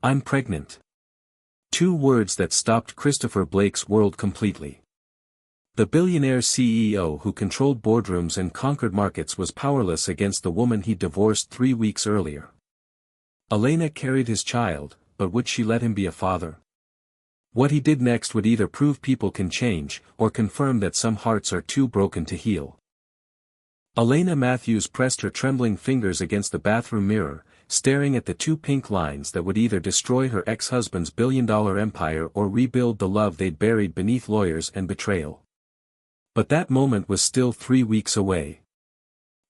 I'm pregnant. Two words that stopped Christopher Blake's world completely. The billionaire CEO who controlled boardrooms and conquered markets was powerless against the woman he'd divorced 3 weeks earlier. Elena carried his child, but would she let him be a father? What he did next would either prove people can change, or confirm that some hearts are too broken to heal. Elena Matthews pressed her trembling fingers against the bathroom mirror, staring at the 2 pink lines that would either destroy her ex-husband's billion-dollar empire or rebuild the love they'd buried beneath lawyers and betrayal. But that moment was still 3 weeks away.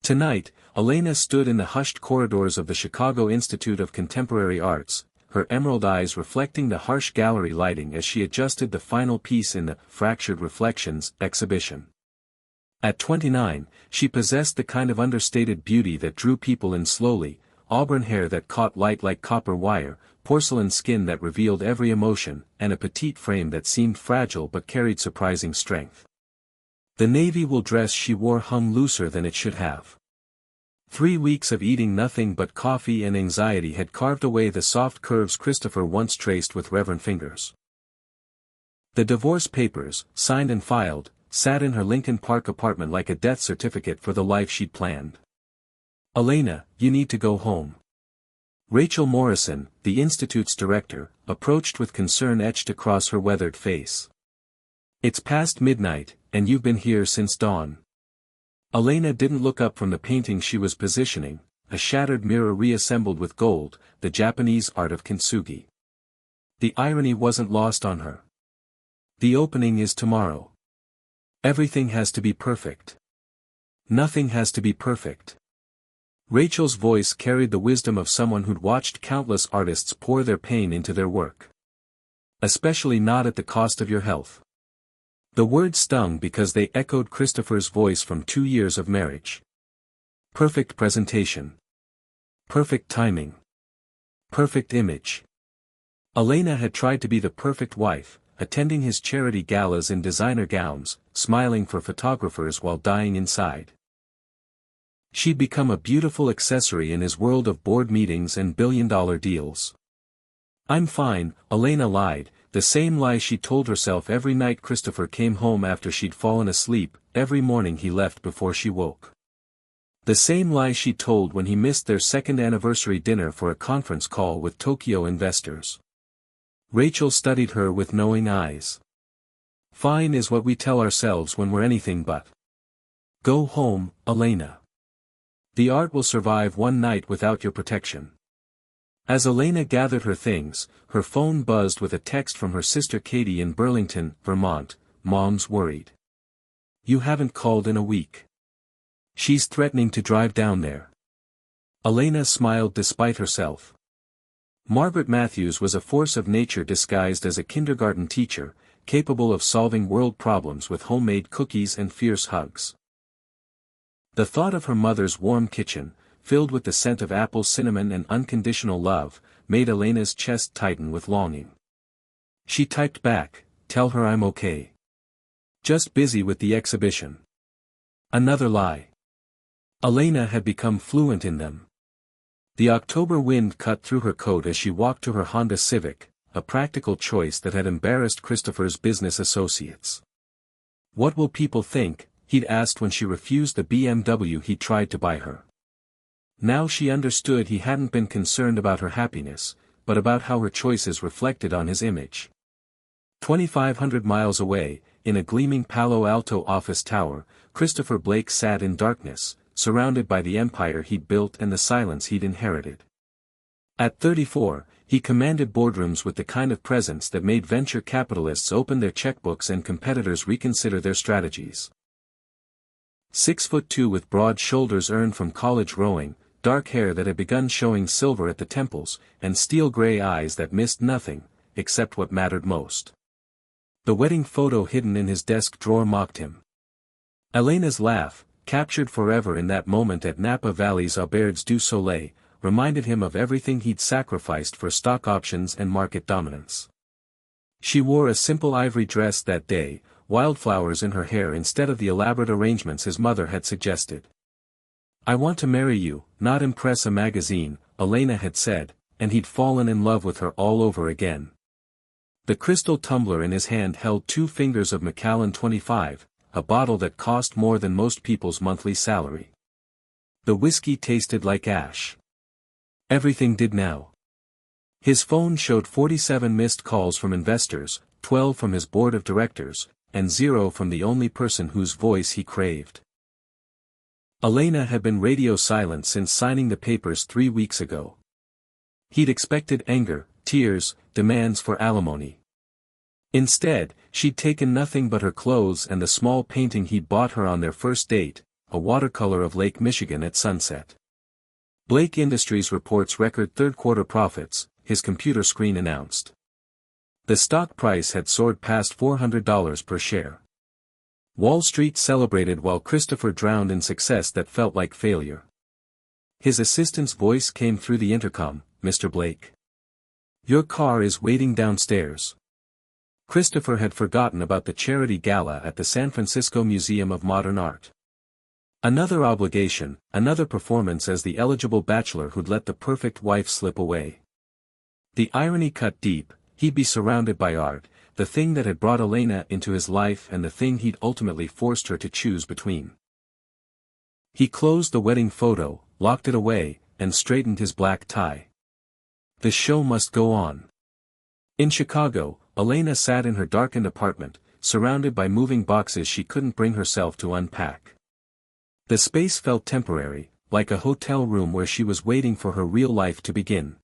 Tonight, Elena stood in the hushed corridors of the Chicago Institute of Contemporary Arts, her emerald eyes reflecting the harsh gallery lighting as she adjusted the final piece in the Fractured Reflections exhibition. At 29, she possessed the kind of understated beauty that drew people in slowly: auburn hair that caught light like copper wire, porcelain skin that revealed every emotion, and a petite frame that seemed fragile but carried surprising strength. The navy wool dress she wore hung looser than it should have. 3 weeks of eating nothing but coffee and anxiety had carved away the soft curves Christopher once traced with reverent fingers. The divorce papers, signed and filed, sat in her Lincoln Park apartment like a death certificate for the life she'd planned. "Elena, you need to go home." Rachel Morrison, the institute's director, approached with concern etched across her weathered face. "It's past midnight, and you've been here since dawn." Elena didn't look up from the painting she was positioning, a shattered mirror reassembled with gold, the Japanese art of kintsugi. The irony wasn't lost on her. "The opening is tomorrow. Everything has to be perfect. Nothing has to be perfect." Rachel's voice carried the wisdom of someone who'd watched countless artists pour their pain into their work. "Especially not at the cost of your health." The words stung because they echoed Christopher's voice from 2 years of marriage. Perfect presentation. Perfect timing. Perfect image. Elena had tried to be the perfect wife, attending his charity galas in designer gowns, smiling for photographers while dying inside. She'd become a beautiful accessory in his world of board meetings and billion-dollar deals. "I'm fine," Elena lied, the same lie she told herself every night Christopher came home after she'd fallen asleep, every morning he left before she woke. The same lie she told when he missed their second anniversary dinner for a conference call with Tokyo investors. Rachel studied her with knowing eyes. "Fine is what we tell ourselves when we're anything but. Go home, Elena. The art will survive one night without your protection." As Elena gathered her things, her phone buzzed with a text from her sister Katie in Burlington, Vermont. "Mom's worried. You haven't called in a week. She's threatening to drive down there." Elena smiled despite herself. Margaret Matthews was a force of nature disguised as a kindergarten teacher, capable of solving world problems with homemade cookies and fierce hugs. The thought of her mother's warm kitchen, filled with the scent of apple cinnamon and unconditional love, made Elena's chest tighten with longing. She typed back, "Tell her I'm okay. Just busy with the exhibition." Another lie. Elena had become fluent in them. The October wind cut through her coat as she walked to her Honda Civic, a practical choice that had embarrassed Christopher's business associates. "What will people think?" he'd asked when she refused the BMW he tried to buy her. Now she understood he hadn't been concerned about her happiness, but about how her choices reflected on his image. 2,500 miles away, in a gleaming Palo Alto office tower, Christopher Blake sat in darkness, surrounded by the empire he'd built and the silence he'd inherited. At 34, he commanded boardrooms with the kind of presence that made venture capitalists open their checkbooks and competitors reconsider their strategies. 6'2" with broad shoulders earned from college rowing, dark hair that had begun showing silver at the temples, and steel-gray eyes that missed nothing, except what mattered most. The wedding photo hidden in his desk drawer mocked him. Elena's laugh, captured forever in that moment at Napa Valley's Auberge du Soleil, reminded him of everything he'd sacrificed for stock options and market dominance. She wore a simple ivory dress that day, wildflowers in her hair instead of the elaborate arrangements his mother had suggested. "I want to marry you, not impress a magazine," Elena had said, and he'd fallen in love with her all over again. The crystal tumbler in his hand held 2 fingers of Macallan 25, a bottle that cost more than most people's monthly salary. The whiskey tasted like ash. Everything did now. His phone showed 47 missed calls from investors, 12 from his board of directors, and 0 from the only person whose voice he craved. Elena had been radio silent since signing the papers 3 weeks ago. He'd expected anger, tears, demands for alimony. Instead, she'd taken nothing but her clothes and the small painting he'd bought her on their first date, a watercolor of Lake Michigan at sunset. Blake Industries reports record third-quarter profits, his computer screen announced. The stock price had soared past $400 per share. Wall Street celebrated while Christopher drowned in success that felt like failure. His assistant's voice came through the intercom, "Mr. Blake. Your car is waiting downstairs." Christopher had forgotten about the charity gala at the San Francisco Museum of Modern Art. Another obligation, another performance as the eligible bachelor who'd let the perfect wife slip away. The irony cut deep. He'd be surrounded by art, the thing that had brought Elena into his life and the thing he'd ultimately forced her to choose between. He closed the wedding photo, locked it away, and straightened his black tie. The show must go on. In Chicago, Elena sat in her darkened apartment, surrounded by moving boxes she couldn't bring herself to unpack. The space felt temporary, like a hotel room where she was waiting for her real life to begin.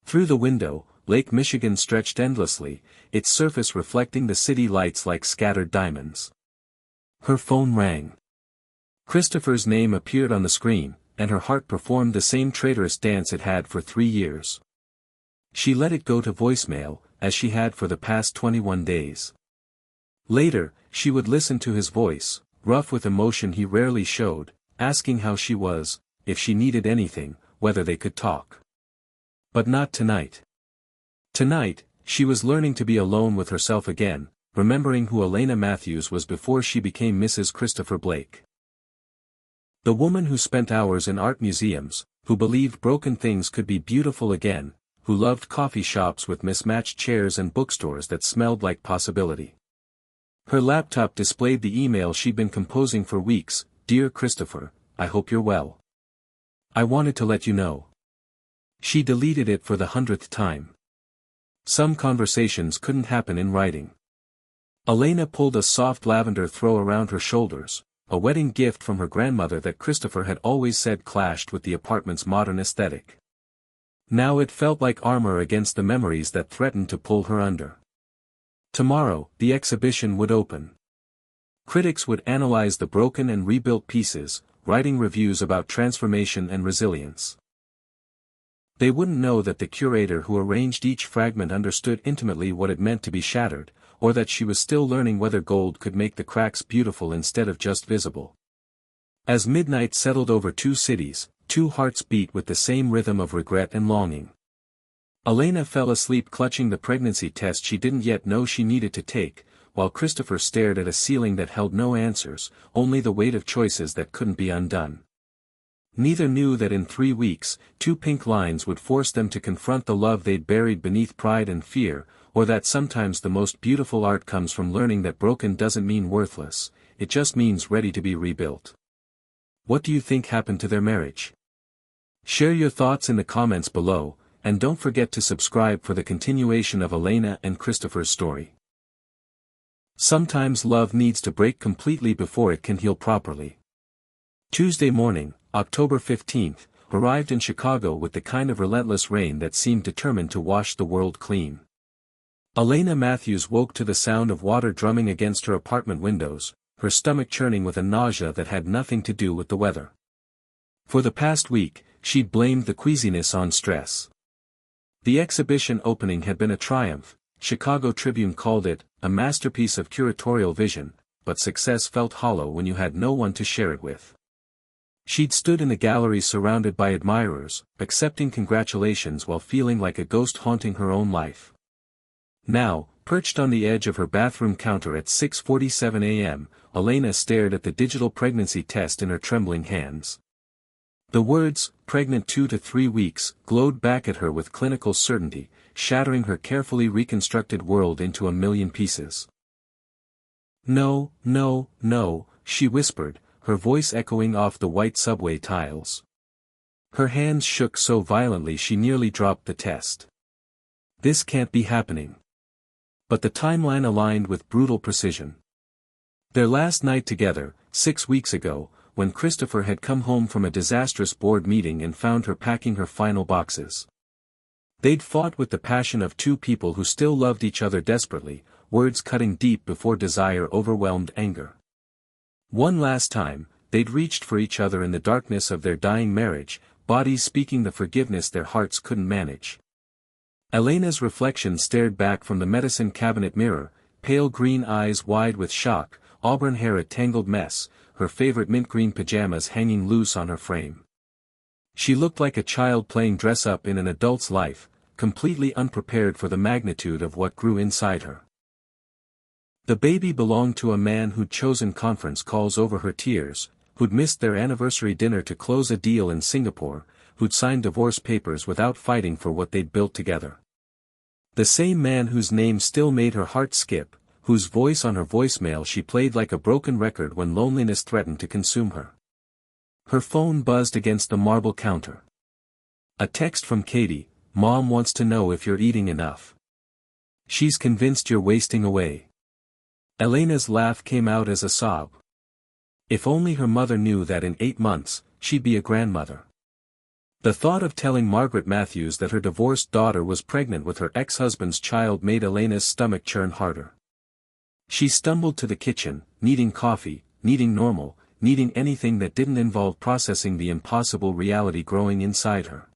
Through the window, Lake Michigan stretched endlessly, its surface reflecting the city lights like scattered diamonds. Her phone rang. Christopher's name appeared on the screen, and her heart performed the same traitorous dance it had for 3 years. She let it go to voicemail, as she had for the past 21 days. Later, she would listen to his voice, rough with emotion he rarely showed, asking how she was, if she needed anything, whether they could talk. But not tonight. Tonight, she was learning to be alone with herself again, remembering who Elena Matthews was before she became Mrs. Christopher Blake. The woman who spent hours in art museums, who believed broken things could be beautiful again, who loved coffee shops with mismatched chairs and bookstores that smelled like possibility. Her laptop displayed the email she'd been composing for weeks. "Dear Christopher, I hope you're well. I wanted to let you know." She deleted it for the 100th time. Some conversations couldn't happen in writing. Elena pulled a soft lavender throw around her shoulders, a wedding gift from her grandmother that Christopher had always said clashed with the apartment's modern aesthetic. Now it felt like armor against the memories that threatened to pull her under. Tomorrow, the exhibition would open. Critics would analyze the broken and rebuilt pieces, writing reviews about transformation and resilience. They wouldn't know that the curator who arranged each fragment understood intimately what it meant to be shattered, or that she was still learning whether gold could make the cracks beautiful instead of just visible. As midnight settled over 2 cities, 2 hearts beat with the same rhythm of regret and longing. Elena fell asleep clutching the pregnancy test she didn't yet know she needed to take, while Christopher stared at a ceiling that held no answers, only the weight of choices that couldn't be undone. Neither knew that in 3 weeks, 2 pink lines would force them to confront the love they'd buried beneath pride and fear, or that sometimes the most beautiful art comes from learning that broken doesn't mean worthless, it just means ready to be rebuilt. What do you think happened to their marriage? Share your thoughts in the comments below, and don't forget to subscribe for the continuation of Elena and Christopher's story. Sometimes love needs to break completely before it can heal properly. Tuesday morning, October 15th, arrived in Chicago with the kind of relentless rain that seemed determined to wash the world clean. Elena Matthews woke to the sound of water drumming against her apartment windows, her stomach churning with a nausea that had nothing to do with the weather. For the past week, she'd blamed the queasiness on stress. The exhibition opening had been a triumph. Chicago Tribune called it a masterpiece of curatorial vision, but success felt hollow when you had no one to share it with. She'd stood in the gallery surrounded by admirers, accepting congratulations while feeling like a ghost haunting her own life. Now, perched on the edge of her bathroom counter at 6:47 a.m., Elena stared at the digital pregnancy test in her trembling hands. The words, pregnant 2 to 3 weeks, glowed back at her with clinical certainty, shattering her carefully reconstructed world into a million pieces. No, no, no, she whispered, her voice echoing off the white subway tiles. Her hands shook so violently she nearly dropped the test. This can't be happening. But the timeline aligned with brutal precision. Their last night together, 6 weeks ago, when Christopher had come home from a disastrous board meeting and found her packing her final boxes. They'd fought with the passion of two people who still loved each other desperately, words cutting deep before desire overwhelmed anger. One last time, they'd reached for each other in the darkness of their dying marriage, bodies speaking the forgiveness their hearts couldn't manage. Elena's reflection stared back from the medicine cabinet mirror, pale green eyes wide with shock, auburn hair a tangled mess, her favorite mint green pajamas hanging loose on her frame. She looked like a child playing dress-up in an adult's life, completely unprepared for the magnitude of what grew inside her. The baby belonged to a man who'd chosen conference calls over her tears, who'd missed their anniversary dinner to close a deal in Singapore, who'd signed divorce papers without fighting for what they'd built together. The same man whose name still made her heart skip, whose voice on her voicemail she played like a broken record when loneliness threatened to consume her. Her phone buzzed against the marble counter. A text from Katie, "Mom wants to know if you're eating enough. She's convinced you're wasting away." Elena's laugh came out as a sob. If only her mother knew that in 8 months, she'd be a grandmother. The thought of telling Margaret Matthews that her divorced daughter was pregnant with her ex-husband's child made Elena's stomach churn harder. She stumbled to the kitchen, needing coffee, needing normal, needing anything that didn't involve processing the impossible reality growing inside her.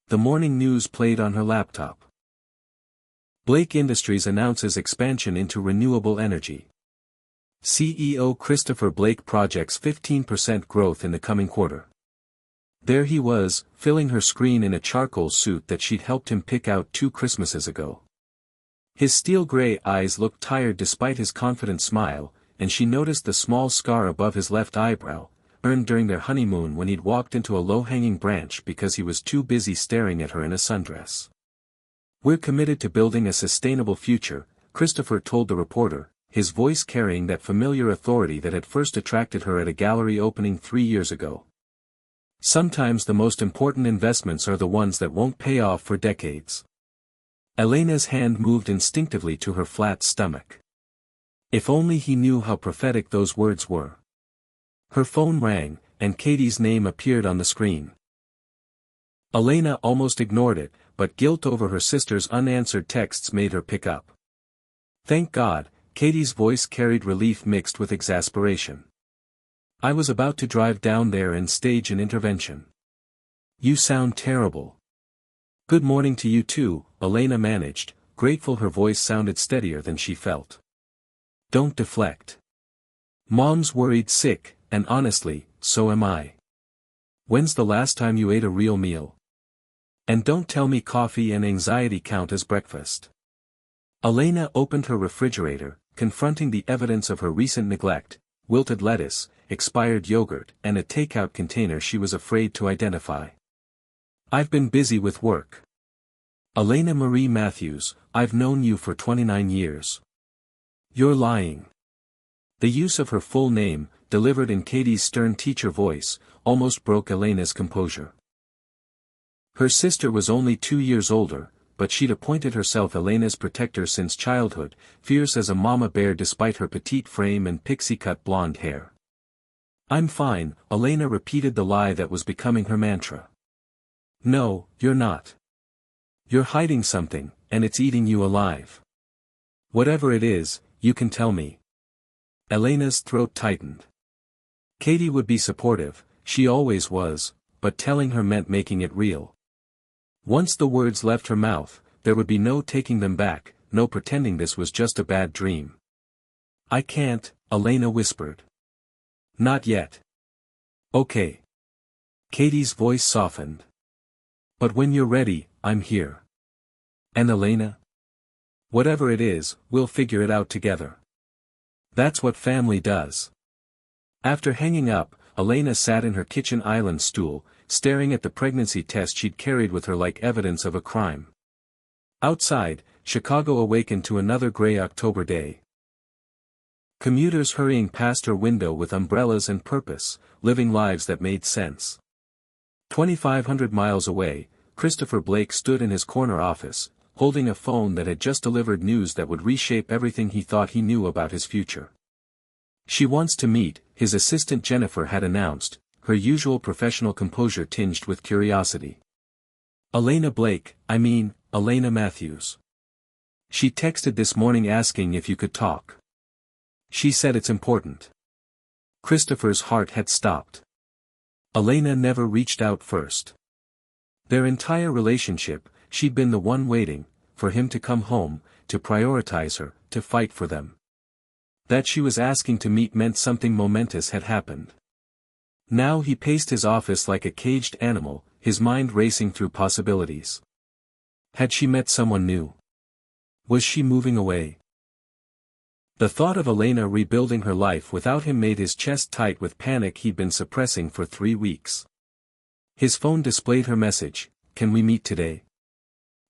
The morning news played on her laptop. Blake Industries announces expansion into renewable energy. CEO Christopher Blake projects 15% growth in the coming quarter. There he was, filling her screen in a charcoal suit that she'd helped him pick out 2 Christmases ago. His steel-gray eyes looked tired despite his confident smile, and she noticed the small scar above his left eyebrow, earned during their honeymoon when he'd walked into a low-hanging branch because he was too busy staring at her in a sundress. "We're committed to building a sustainable future," Christopher told the reporter, his voice carrying that familiar authority that had first attracted her at a gallery opening 3 years ago. "Sometimes the most important investments are the ones that won't pay off for decades." Elena's hand moved instinctively to her flat stomach. If only he knew how prophetic those words were. Her phone rang, and Katie's name appeared on the screen. Elena almost ignored it, but guilt over her sister's unanswered texts made her pick up. "Thank God," Katie's voice carried relief mixed with exasperation. "I was about to drive down there and stage an intervention." "You sound terrible." "Good morning to you too," Elena managed, grateful her voice sounded steadier than she felt. "Don't deflect. Mom's worried sick, and honestly, so am I. When's the last time you ate a real meal? And don't tell me coffee and anxiety count as breakfast." Elena opened her refrigerator, confronting the evidence of her recent neglect: wilted lettuce, expired yogurt, and a takeout container she was afraid to identify. "I've been busy with work. Elena Marie Matthews, I've known you for 29 years. You're lying." The use of her full name, delivered in Katie's stern teacher voice, almost broke Elena's composure. Her sister was only 2 years older, but she'd appointed herself Elena's protector since childhood, fierce as a mama bear despite her petite frame and pixie-cut blonde hair. "I'm fine," Elena repeated the lie that was becoming her mantra. "No, you're not. You're hiding something, and it's eating you alive. Whatever it is, you can tell me." Elena's throat tightened. Katie would be supportive, she always was, but telling her meant making it real. Once the words left her mouth, there would be no taking them back, no pretending this was just a bad dream. "I can't," Elena whispered. "Not yet." "Okay." Katie's voice softened. "But when you're ready, I'm here. And Elena? Whatever it is, we'll figure it out together. That's what family does." After hanging up, Elena sat in her kitchen island stool, staring at the pregnancy test she'd carried with her like evidence of a crime. Outside, Chicago awakened to another gray October day. Commuters hurrying past her window with umbrellas and purpose, living lives that made sense. 2,500 miles away, Christopher Blake stood in his corner office, holding a phone that had just delivered news that would reshape everything he thought he knew about his future. "She wants to meet," his assistant Jennifer had announced, her usual professional composure tinged with curiosity. "Elena Blake, Elena Matthews. She texted this morning asking if you could talk. She said it's important." Christopher's heart had stopped. Elena never reached out first. Their entire relationship, she'd been the one waiting, for him to come home, to prioritize her, to fight for them. That she was asking to meet meant something momentous had happened. Now he paced his office like a caged animal, his mind racing through possibilities. Had she met someone new? Was she moving away? The thought of Elena rebuilding her life without him made his chest tight with panic he'd been suppressing for 3 weeks. His phone displayed her message, "Can we meet today?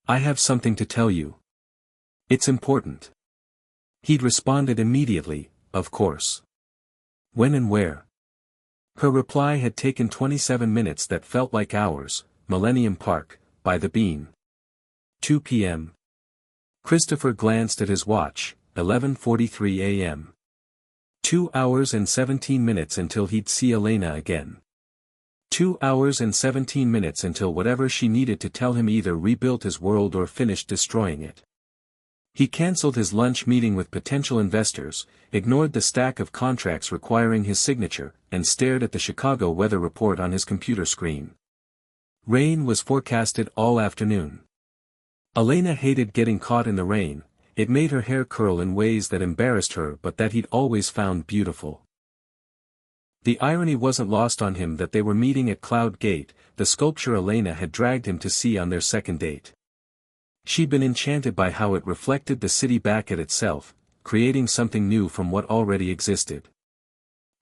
I have something to tell you. It's important." He'd responded immediately, of course. When and where? Her reply had taken 27 minutes that felt like hours. Millennium Park, by the Bean. 2 p.m. Christopher glanced at his watch, 11:43 a.m. 2 hours and 17 minutes until he'd see Elena again. 2 hours and 17 minutes until whatever she needed to tell him either rebuilt his world or finished destroying it. He cancelled his lunch meeting with potential investors, ignored the stack of contracts requiring his signature, and stared at the Chicago weather report on his computer screen. Rain was forecasted all afternoon. Elena hated getting caught in the rain. It made her hair curl in ways that embarrassed her but that he'd always found beautiful. The irony wasn't lost on him that they were meeting at Cloud Gate, the sculpture Elena had dragged him to see on their second date. She'd been enchanted by how it reflected the city back at itself, creating something new from what already existed.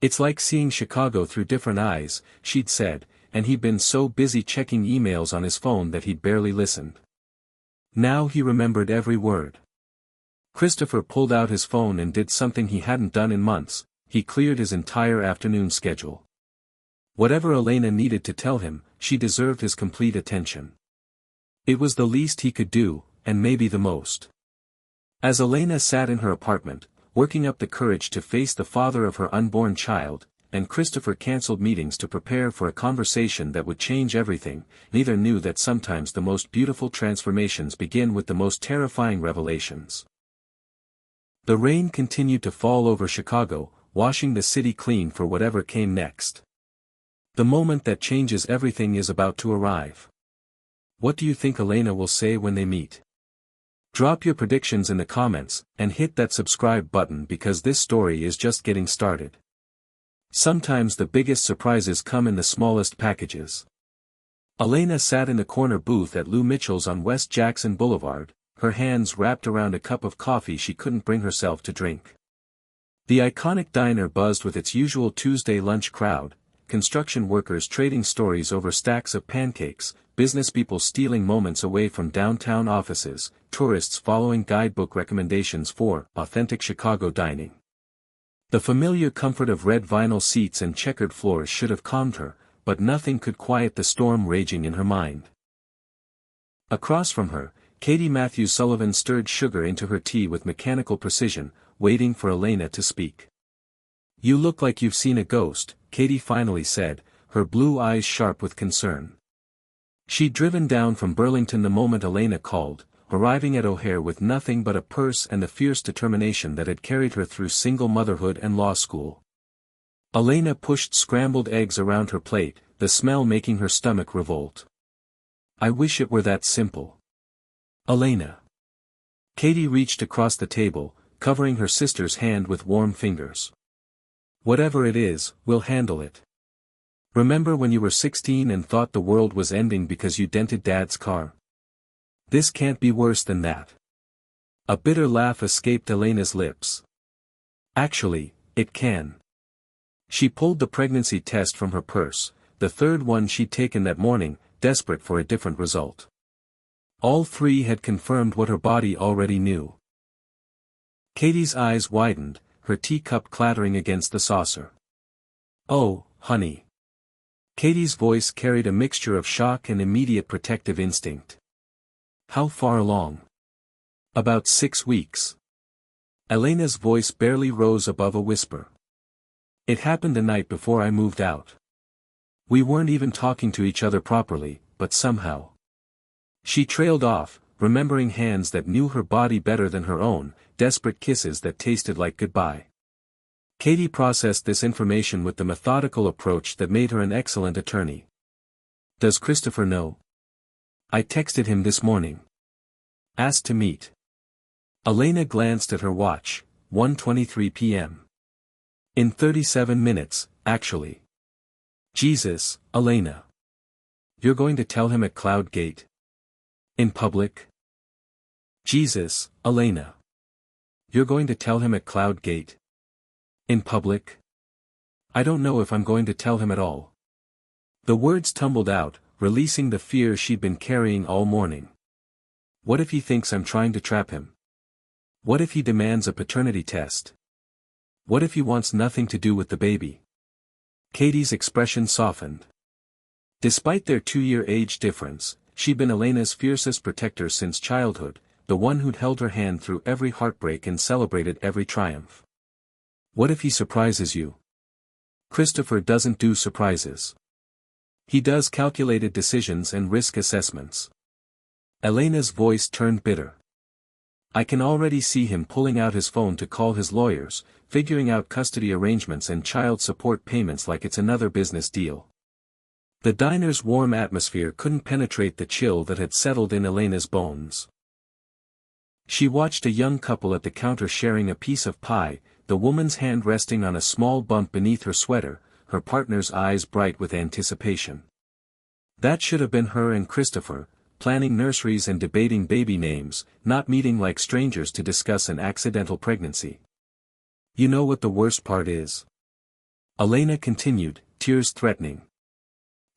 "It's like seeing Chicago through different eyes," she'd said, and he'd been so busy checking emails on his phone that he'd barely listened. Now he remembered every word. Christopher pulled out his phone and did something he hadn't done in months. He cleared his entire afternoon schedule. Whatever Elena needed to tell him, she deserved his complete attention. It was the least he could do, and maybe the most. As Elena sat in her apartment, working up the courage to face the father of her unborn child, and Christopher cancelled meetings to prepare for a conversation that would change everything, neither knew that sometimes the most beautiful transformations begin with the most terrifying revelations. The rain continued to fall over Chicago, washing the city clean for whatever came next. The moment that changes everything is about to arrive. What do you think Elena will say when they meet? Drop your predictions in the comments, and hit that subscribe button because this story is just getting started. Sometimes the biggest surprises come in the smallest packages. Elena sat in the corner booth at Lou Mitchell's on West Jackson Boulevard, her hands wrapped around a cup of coffee she couldn't bring herself to drink. The iconic diner buzzed with its usual Tuesday lunch crowd, construction workers trading stories over stacks of pancakes, businesspeople stealing moments away from downtown offices, tourists following guidebook recommendations for authentic Chicago dining. The familiar comfort of red vinyl seats and checkered floors should have calmed her, but nothing could quiet the storm raging in her mind. Across from her, Katie Matthews Sullivan stirred sugar into her tea with mechanical precision, waiting for Elena to speak. "You look like you've seen a ghost," Katie finally said, her blue eyes sharp with concern. She'd driven down from Burlington the moment Elena called, arriving at O'Hare with nothing but a purse and the fierce determination that had carried her through single motherhood and law school. Elena pushed scrambled eggs around her plate, the smell making her stomach revolt. "I wish it were that simple. Elena." Katie reached across the table, covering her sister's hand with warm fingers. "Whatever it is, we'll handle it. Remember when you were 16 and thought the world was ending because you dented Dad's car? This can't be worse than that." A bitter laugh escaped Elena's lips. "Actually, it can." She pulled the pregnancy test from her purse, the third one she'd taken that morning, desperate for a different result. All three had confirmed what her body already knew. Katie's eyes widened, her teacup clattering against the saucer. "Oh, honey." Katie's voice carried a mixture of shock and immediate protective instinct. "How far along?" "About 6 weeks." Elena's voice barely rose above a whisper. "It happened the night before I moved out. We weren't even talking to each other properly, but somehow." She trailed off, remembering hands that knew her body better than her own, desperate kisses that tasted like goodbye. Katie processed this information with the methodical approach that made her an excellent attorney. "Does Christopher know?" "I texted him this morning. Asked to meet." Elena glanced at her watch, 1:23 p.m. "In 37 minutes, actually." "Jesus, Elena. You're going to tell him at Cloud Gate? In public?" "Jesus, Elena. You're going to tell him at Cloud Gate? In public?" "I don't know if I'm going to tell him at all." The words tumbled out, releasing the fear she'd been carrying all morning. What if he thinks I'm trying to trap him? What if he demands a paternity test? What if he wants nothing to do with the baby? Katie's expression softened. Despite their 2-year age difference, she'd been Elena's fiercest protector since childhood, the one who'd held her hand through every heartbreak and celebrated every triumph. What if he surprises you? Christopher doesn't do surprises. He does calculated decisions and risk assessments. Elena's voice turned bitter. "I can already see him pulling out his phone to call his lawyers, figuring out custody arrangements and child support payments like it's another business deal." The diner's warm atmosphere couldn't penetrate the chill that had settled in Elena's bones. She watched a young couple at the counter sharing a piece of pie, the woman's hand resting on a small bump beneath her sweater, her partner's eyes bright with anticipation. That should have been her and Christopher, planning nurseries and debating baby names, not meeting like strangers to discuss an accidental pregnancy. "You know what the worst part is?" Elena continued, tears threatening.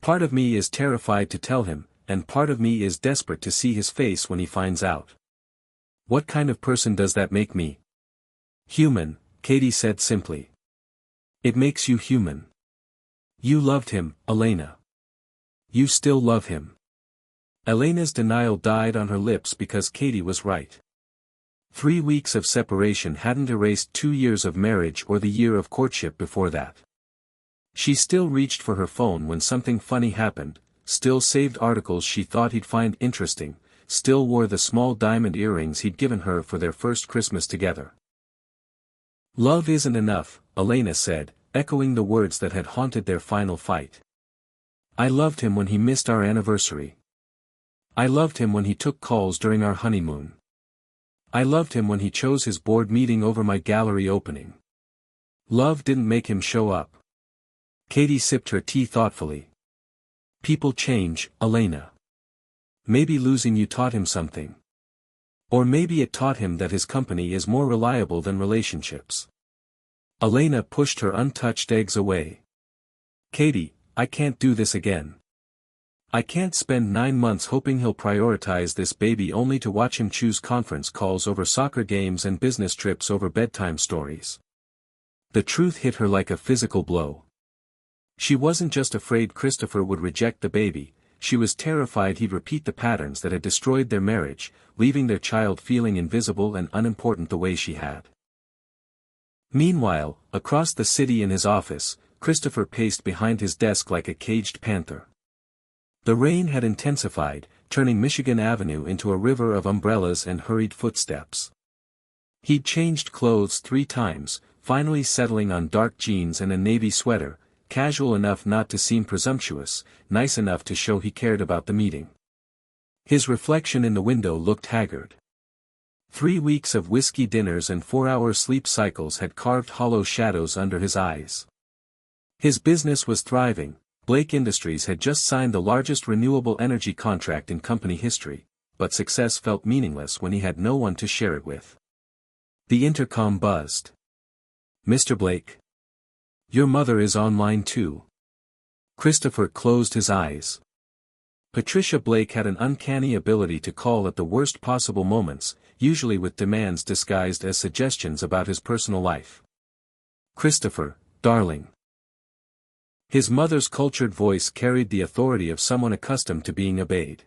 "Part of me is terrified to tell him, and part of me is desperate to see his face when he finds out." "What kind of person does that make me?" "Human," Katie said simply. "It makes you human. You loved him, Elena. You still love him." Elena's denial died on her lips because Katie was right. 3 weeks of separation hadn't erased 2 years of marriage or the year of courtship before that. She still reached for her phone when something funny happened, still saved articles she thought he'd find interesting, still wore the small diamond earrings he'd given her for their first Christmas together. "Love isn't enough," Elena said, echoing the words that had haunted their final fight. "I loved him when he missed our anniversary. I loved him when he took calls during our honeymoon. I loved him when he chose his board meeting over my gallery opening. Love didn't make him show up." Katie sipped her tea thoughtfully. "People change, Elena. Maybe losing you taught him something. Or maybe it taught him that his company is more reliable than relationships." Elena pushed her untouched eggs away. "Katie, I can't do this again. I can't spend 9 months hoping he'll prioritize this baby only to watch him choose conference calls over soccer games and business trips over bedtime stories." The truth hit her like a physical blow. She wasn't just afraid Christopher would reject the baby, she was terrified he'd repeat the patterns that had destroyed their marriage, leaving their child feeling invisible and unimportant the way she had. Meanwhile, across the city in his office, Christopher paced behind his desk like a caged panther. The rain had intensified, turning Michigan Avenue into a river of umbrellas and hurried footsteps. He'd changed clothes 3 times, finally settling on dark jeans and a navy sweater, casual enough not to seem presumptuous, nice enough to show he cared about the meeting. His reflection in the window looked haggard. 3 weeks of whiskey dinners and 4-hour sleep cycles had carved hollow shadows under his eyes. His business was thriving. Blake Industries had just signed the largest renewable energy contract in company history, but success felt meaningless when he had no one to share it with. The intercom buzzed. "Mr. Blake?" Your mother is online too. Christopher closed his eyes. Patricia Blake had an uncanny ability to call at the worst possible moments, usually with demands disguised as suggestions about his personal life. Christopher, darling. His mother's cultured voice carried the authority of someone accustomed to being obeyed.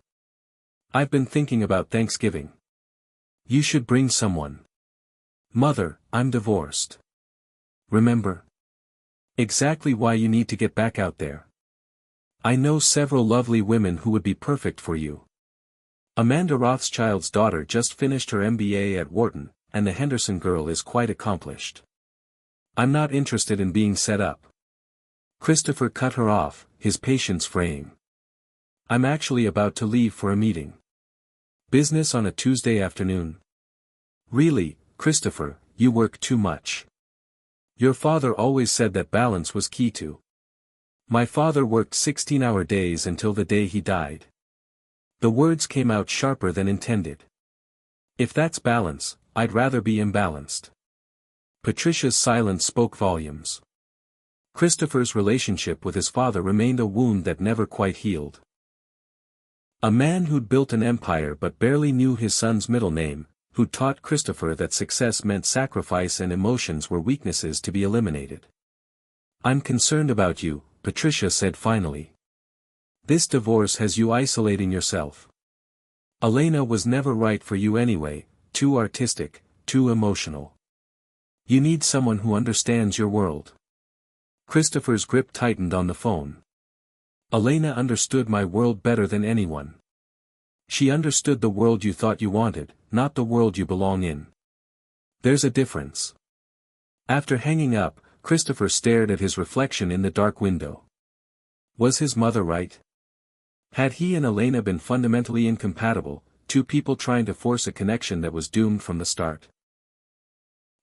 I've been thinking about Thanksgiving. You should bring someone. Mother, I'm divorced. Remember? Exactly why you need to get back out there. I know several lovely women who would be perfect for you. Amanda Rothschild's daughter just finished her MBA at Wharton, and the Henderson girl is quite accomplished. I'm not interested in being set up. Christopher cut her off, his patience fraying. I'm actually about to leave for a meeting. Business on a Tuesday afternoon? Really, Christopher, you work too much. Your father always said that balance was key to. My father worked 16-hour days until the day he died. The words came out sharper than intended. If that's balance, I'd rather be imbalanced. Patricia's silence spoke volumes. Christopher's relationship with his father remained a wound that never quite healed. A man who'd built an empire but barely knew his son's middle name, who'd taught Christopher that success meant sacrifice and emotions were weaknesses to be eliminated. I'm concerned about you, Patricia said finally. This divorce has you isolating yourself. Elena was never right for you anyway, too artistic, too emotional. You need someone who understands your world. Christopher's grip tightened on the phone. Elena understood my world better than anyone. She understood the world you thought you wanted, not the world you belong in. There's a difference. After hanging up, Christopher stared at his reflection in the dark window. Was his mother right? Had he and Elena been fundamentally incompatible, two people trying to force a connection that was doomed from the start?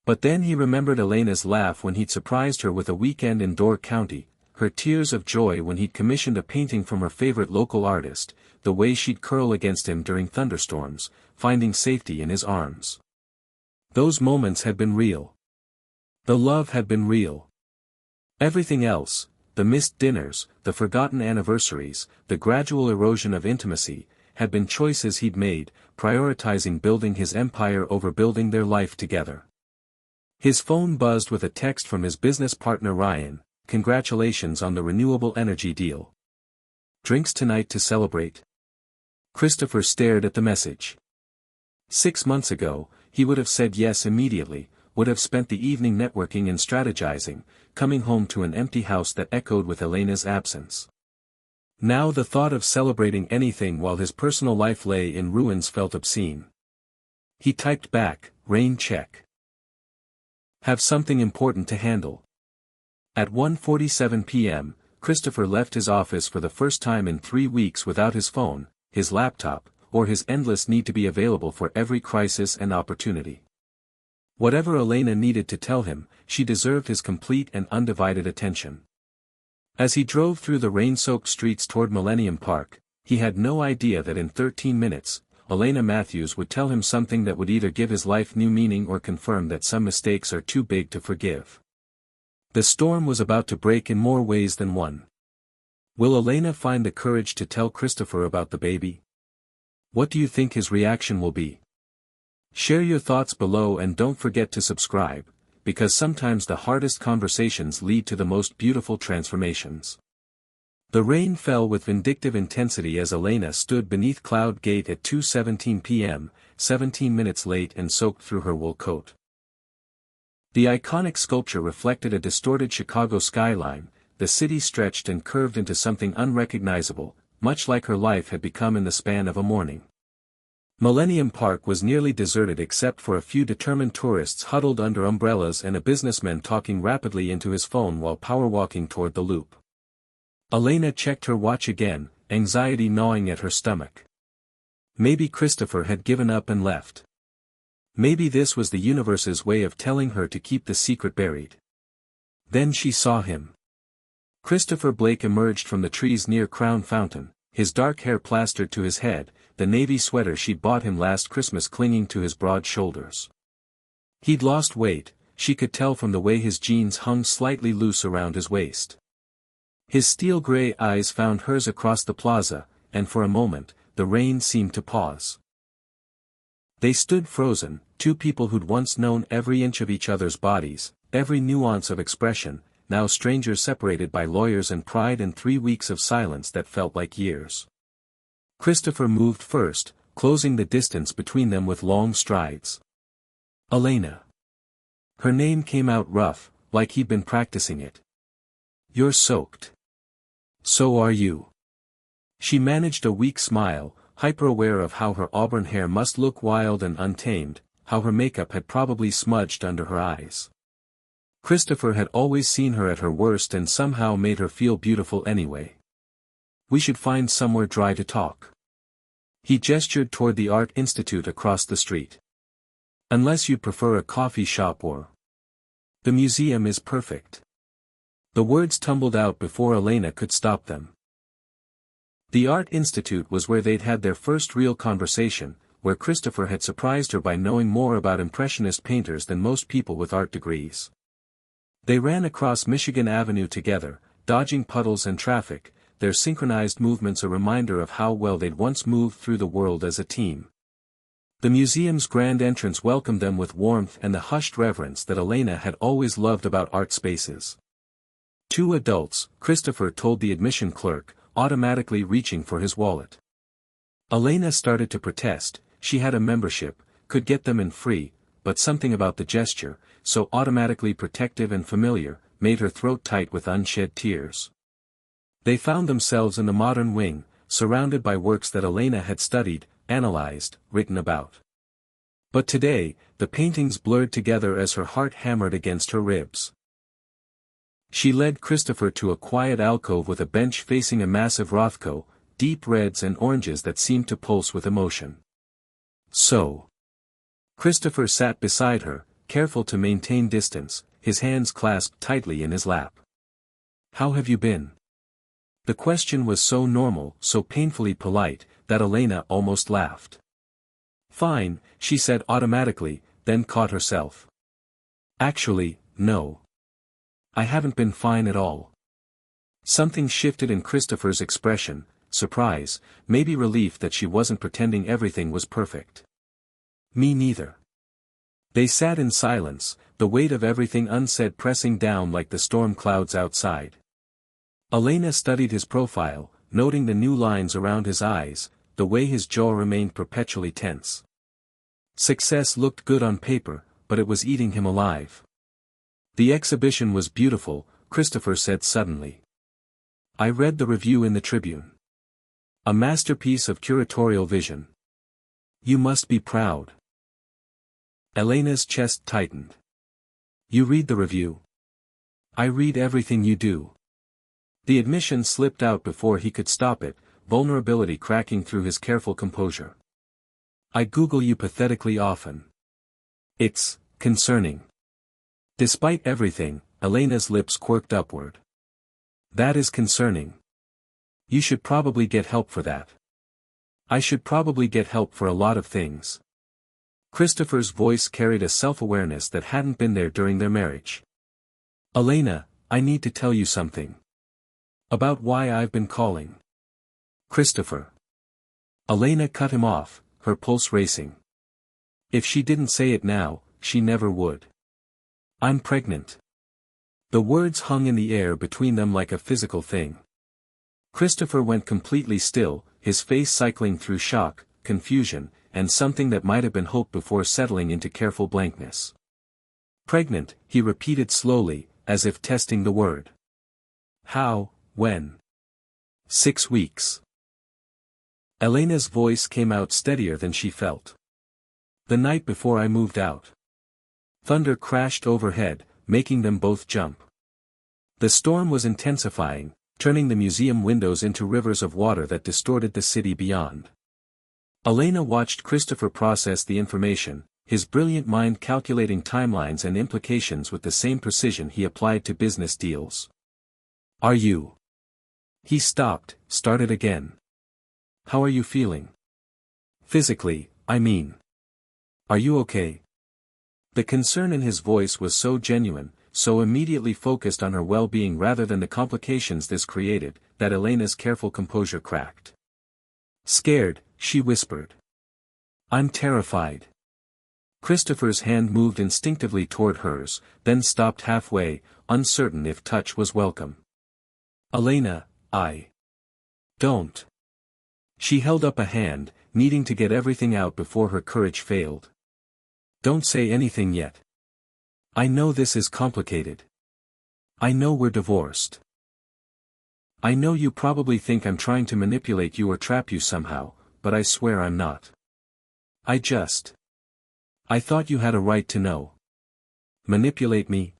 But then he remembered Elena's laugh when he'd surprised her with a weekend in Door County, her tears of joy when he'd commissioned a painting from her favorite local artist, the way she'd curl against him during thunderstorms, finding safety in his arms. Those moments had been real. The love had been real. Everything else, the missed dinners, the forgotten anniversaries, the gradual erosion of intimacy, had been choices he'd made, prioritizing building his empire over building their life together. His phone buzzed with a text from his business partner Ryan. Congratulations on the renewable energy deal. Drinks tonight to celebrate? Christopher stared at the message. 6 months ago, he would have said yes immediately, would have spent the evening networking and strategizing, coming home to an empty house that echoed with Elena's absence. Now the thought of celebrating anything while his personal life lay in ruins felt obscene. He typed back, rain check. Have something important to handle. At 1:47 p.m., Christopher left his office for the first time in 3 weeks without his phone, his laptop, or his endless need to be available for every crisis and opportunity. Whatever Elena needed to tell him, she deserved his complete and undivided attention. As he drove through the rain-soaked streets toward Millennium Park, he had no idea that in 13 minutes, Elena Matthews would tell him something that would either give his life new meaning or confirm that some mistakes are too big to forgive. The storm was about to break in more ways than one. Will Elena find the courage to tell Christopher about the baby? What do you think his reaction will be? Share your thoughts below and don't forget to subscribe, because sometimes the hardest conversations lead to the most beautiful transformations. The rain fell with vindictive intensity as Elena stood beneath Cloud Gate at 2:17 p.m., 17 minutes late and soaked through her wool coat. The iconic sculpture reflected a distorted Chicago skyline, the city stretched and curved into something unrecognizable, much like her life had become in the span of a morning. Millennium Park was nearly deserted except for a few determined tourists huddled under umbrellas and a businessman talking rapidly into his phone while power-walking toward the loop. Elena checked her watch again, anxiety gnawing at her stomach. Maybe Christopher had given up and left. Maybe this was the universe's way of telling her to keep the secret buried. Then she saw him. Christopher Blake emerged from the trees near Crown Fountain, his dark hair plastered to his head, the navy sweater she'd bought him last Christmas clinging to his broad shoulders. He'd lost weight, she could tell from the way his jeans hung slightly loose around his waist. His steel-gray eyes found hers across the plaza, and for a moment, the rain seemed to pause. They stood frozen, two people who'd once known every inch of each other's bodies, every nuance of expression, now strangers separated by lawyers and pride and 3 weeks of silence that felt like years. Christopher moved first, closing the distance between them with long strides. Elena. Her name came out rough, like he'd been practicing it. You're soaked. So are you. She managed a weak smile, hyper-aware of how her auburn hair must look wild and untamed, how her makeup had probably smudged under her eyes. Christopher had always seen her at her worst and somehow made her feel beautiful anyway. We should find somewhere dry to talk. He gestured toward the Art Institute across the street. Unless you'd prefer a coffee shop or... The museum is perfect. The words tumbled out before Elena could stop them. The Art Institute was where they'd had their first real conversation, where Christopher had surprised her by knowing more about Impressionist painters than most people with art degrees. They ran across Michigan Avenue together, dodging puddles and traffic, their synchronized movements a reminder of how well they'd once moved through the world as a team. The museum's grand entrance welcomed them with warmth and the hushed reverence that Elena had always loved about art spaces. 2 adults, Christopher told the admission clerk, automatically reaching for his wallet. Elena started to protest. She had a membership, could get them in free, but something about the gesture, so automatically protective and familiar, made her throat tight with unshed tears. They found themselves in the modern wing, surrounded by works that Elena had studied, analyzed, written about. But today, the paintings blurred together as her heart hammered against her ribs. She led Christopher to a quiet alcove with a bench facing a massive Rothko, deep reds and oranges that seemed to pulse with emotion. So. Christopher sat beside her, careful to maintain distance, his hands clasped tightly in his lap. How have you been? The question was so normal, so painfully polite, that Elena almost laughed. Fine, she said automatically, then caught herself. Actually, no. I haven't been fine at all. Something shifted in Christopher's expression, surprise, maybe relief that she wasn't pretending everything was perfect. Me neither. They sat in silence, the weight of everything unsaid pressing down like the storm clouds outside. Elena studied his profile, noting the new lines around his eyes, the way his jaw remained perpetually tense. Success looked good on paper, but it was eating him alive. The exhibition was beautiful, Christopher said suddenly. I read the review in the Tribune. A masterpiece of curatorial vision. You must be proud. Elena's chest tightened. You read the review. I read everything you do. The admission slipped out before he could stop it, vulnerability cracking through his careful composure. I Google you pathetically often. It's concerning. Despite everything, Elena's lips quirked upward. That is concerning. You should probably get help for that. I should probably get help for a lot of things. Christopher's voice carried a self-awareness that hadn't been there during their marriage. Elena, I need to tell you something. About why I've been calling. Christopher. Elena cut him off, her pulse racing. If she didn't say it now, she never would. I'm pregnant. The words hung in the air between them like a physical thing. Christopher went completely still, his face cycling through shock, confusion, and something that might have been hope before settling into careful blankness. Pregnant, he repeated slowly, as if testing the word. How, when? 6 weeks. Elena's voice came out steadier than she felt. The night before I moved out. Thunder crashed overhead, making them both jump. The storm was intensifying, turning the museum windows into rivers of water that distorted the city beyond. Elena watched Christopher process the information, his brilliant mind calculating timelines and implications with the same precision he applied to business deals. Are you? He stopped, started again. How are you feeling? Physically, I mean. Are you okay? The concern in his voice was so genuine, so immediately focused on her well-being rather than the complications this created, that Elena's careful composure cracked. Scared, she whispered. I'm terrified. Christopher's hand moved instinctively toward hers, then stopped halfway, uncertain if touch was welcome. Elena, don't. She held up a hand, needing to get everything out before her courage failed. Don't say anything yet. I know this is complicated. I know we're divorced. I know you probably think I'm trying to manipulate you or trap you somehow, but I swear I'm not. I thought you had a right to know. Manipulate me?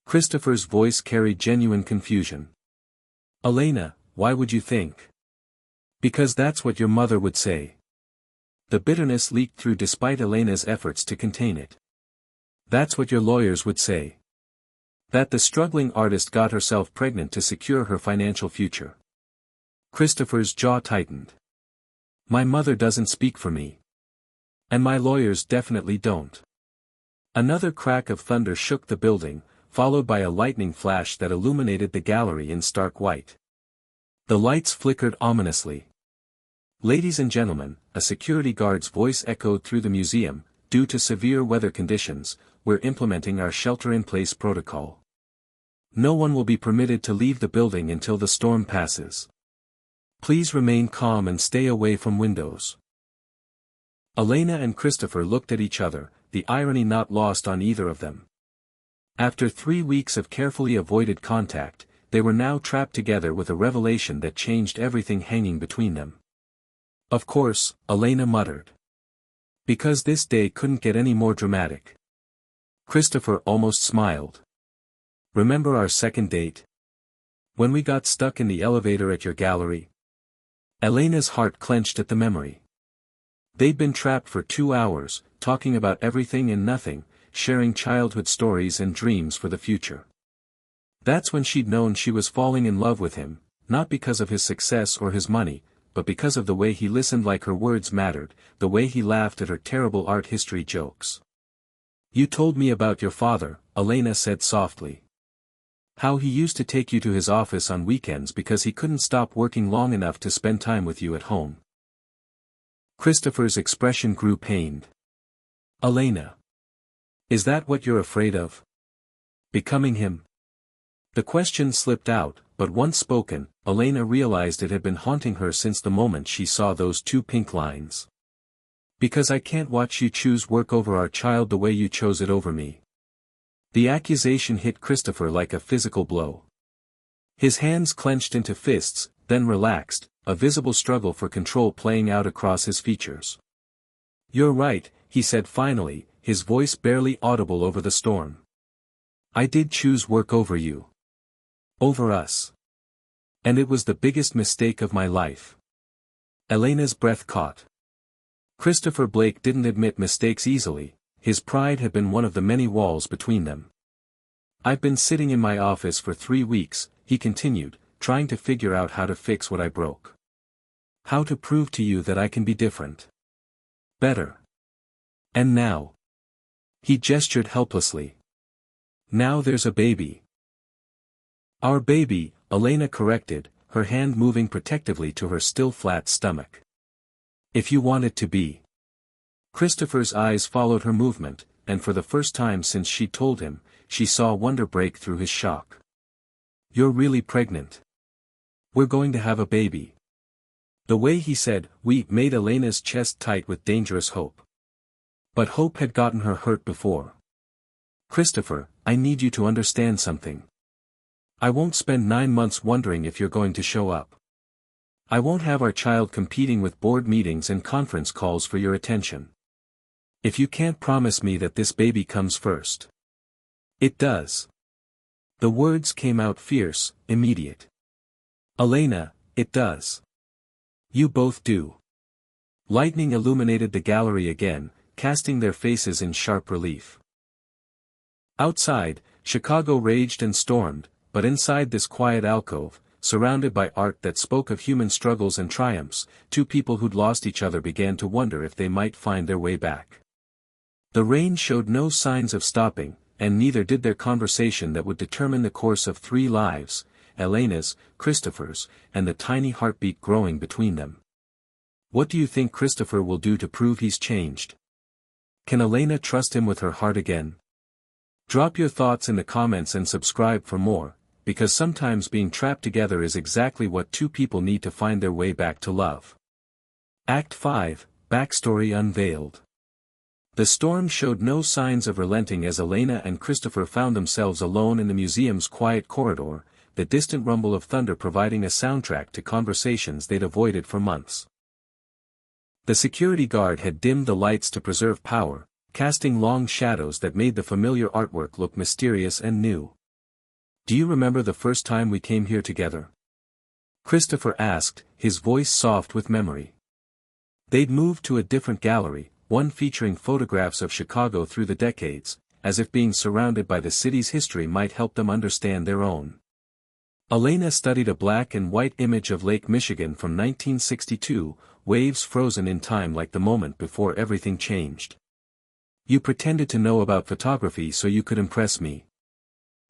Christopher's voice carried genuine confusion. Elena, why would you think? Because that's what your mother would say. The bitterness leaked through despite Elena's efforts to contain it. That's what your lawyers would say. That the struggling artist got herself pregnant to secure her financial future. Christopher's jaw tightened. My mother doesn't speak for me. And my lawyers definitely don't. Another crack of thunder shook the building, followed by a lightning flash that illuminated the gallery in stark white. The lights flickered ominously. Ladies and gentlemen, a security guard's voice echoed through the museum, due to severe weather conditions, we're implementing our shelter-in-place protocol. No one will be permitted to leave the building until the storm passes. Please remain calm and stay away from windows. Elena and Christopher looked at each other, the irony not lost on either of them. After 3 weeks of carefully avoided contact, they were now trapped together with a revelation that changed everything hanging between them. Of course, Elena muttered. Because this day couldn't get any more dramatic. Christopher almost smiled. Remember our second date? When we got stuck in the elevator at your gallery? Elena's heart clenched at the memory. They'd been trapped for 2 hours, talking about everything and nothing, sharing childhood stories and dreams for the future. That's when she'd known she was falling in love with him, not because of his success or his money, but because of the way he listened like her words mattered, the way he laughed at her terrible art history jokes. You told me about your father, Elena said softly. How he used to take you to his office on weekends because he couldn't stop working long enough to spend time with you at home. Christopher's expression grew pained. Elena. Is that what you're afraid of? Becoming him? The question slipped out, but once spoken, Elena realized it had been haunting her since the moment she saw those 2 pink lines. Because I can't watch you choose work over our child the way you chose it over me. The accusation hit Christopher like a physical blow. His hands clenched into fists, then relaxed, a visible struggle for control playing out across his features. You're right, he said finally, his voice barely audible over the storm. I did choose work over you. Over us. And it was the biggest mistake of my life. Elena's breath caught. Christopher Blake didn't admit mistakes easily, his pride had been one of the many walls between them. I've been sitting in my office for 3 weeks, he continued, trying to figure out how to fix what I broke. How to prove to you that I can be different. Better. And now. He gestured helplessly. Now there's a baby. Our baby, Elena corrected, her hand moving protectively to her still flat stomach. If you want it to be. Christopher's eyes followed her movement, and for the first time since she told him, she saw wonder break through his shock. You're really pregnant. We're going to have a baby. The way he said, we, made Elena's chest tight with dangerous hope. But hope had gotten her hurt before. Christopher, I need you to understand something. I won't spend 9 months wondering if you're going to show up. I won't have our child competing with board meetings and conference calls for your attention. If you can't promise me that this baby comes first. It does. The words came out fierce, immediate. Elena, it does. You both do. Lightning illuminated the gallery again, casting their faces in sharp relief. Outside, Chicago raged and stormed, but inside this quiet alcove, surrounded by art that spoke of human struggles and triumphs, 2 people who'd lost each other began to wonder if they might find their way back. The rain showed no signs of stopping, and neither did their conversation that would determine the course of 3 lives, Elena's, Christopher's, and the tiny heartbeat growing between them. What do you think Christopher will do to prove he's changed? Can Elena trust him with her heart again? Drop your thoughts in the comments and subscribe for more, because sometimes being trapped together is exactly what 2 people need to find their way back to love. Act 5, Backstory Unveiled. The storm showed no signs of relenting as Elena and Christopher found themselves alone in the museum's quiet corridor, the distant rumble of thunder providing a soundtrack to conversations they'd avoided for months. The security guard had dimmed the lights to preserve power, casting long shadows that made the familiar artwork look mysterious and new. Do you remember the first time we came here together? Christopher asked, his voice soft with memory. They'd moved to a different gallery, one featuring photographs of Chicago through the decades, as if being surrounded by the city's history might help them understand their own. Elena studied a black and white image of Lake Michigan from 1962, waves frozen in time like the moment before everything changed. You pretended to know about photography so you could impress me.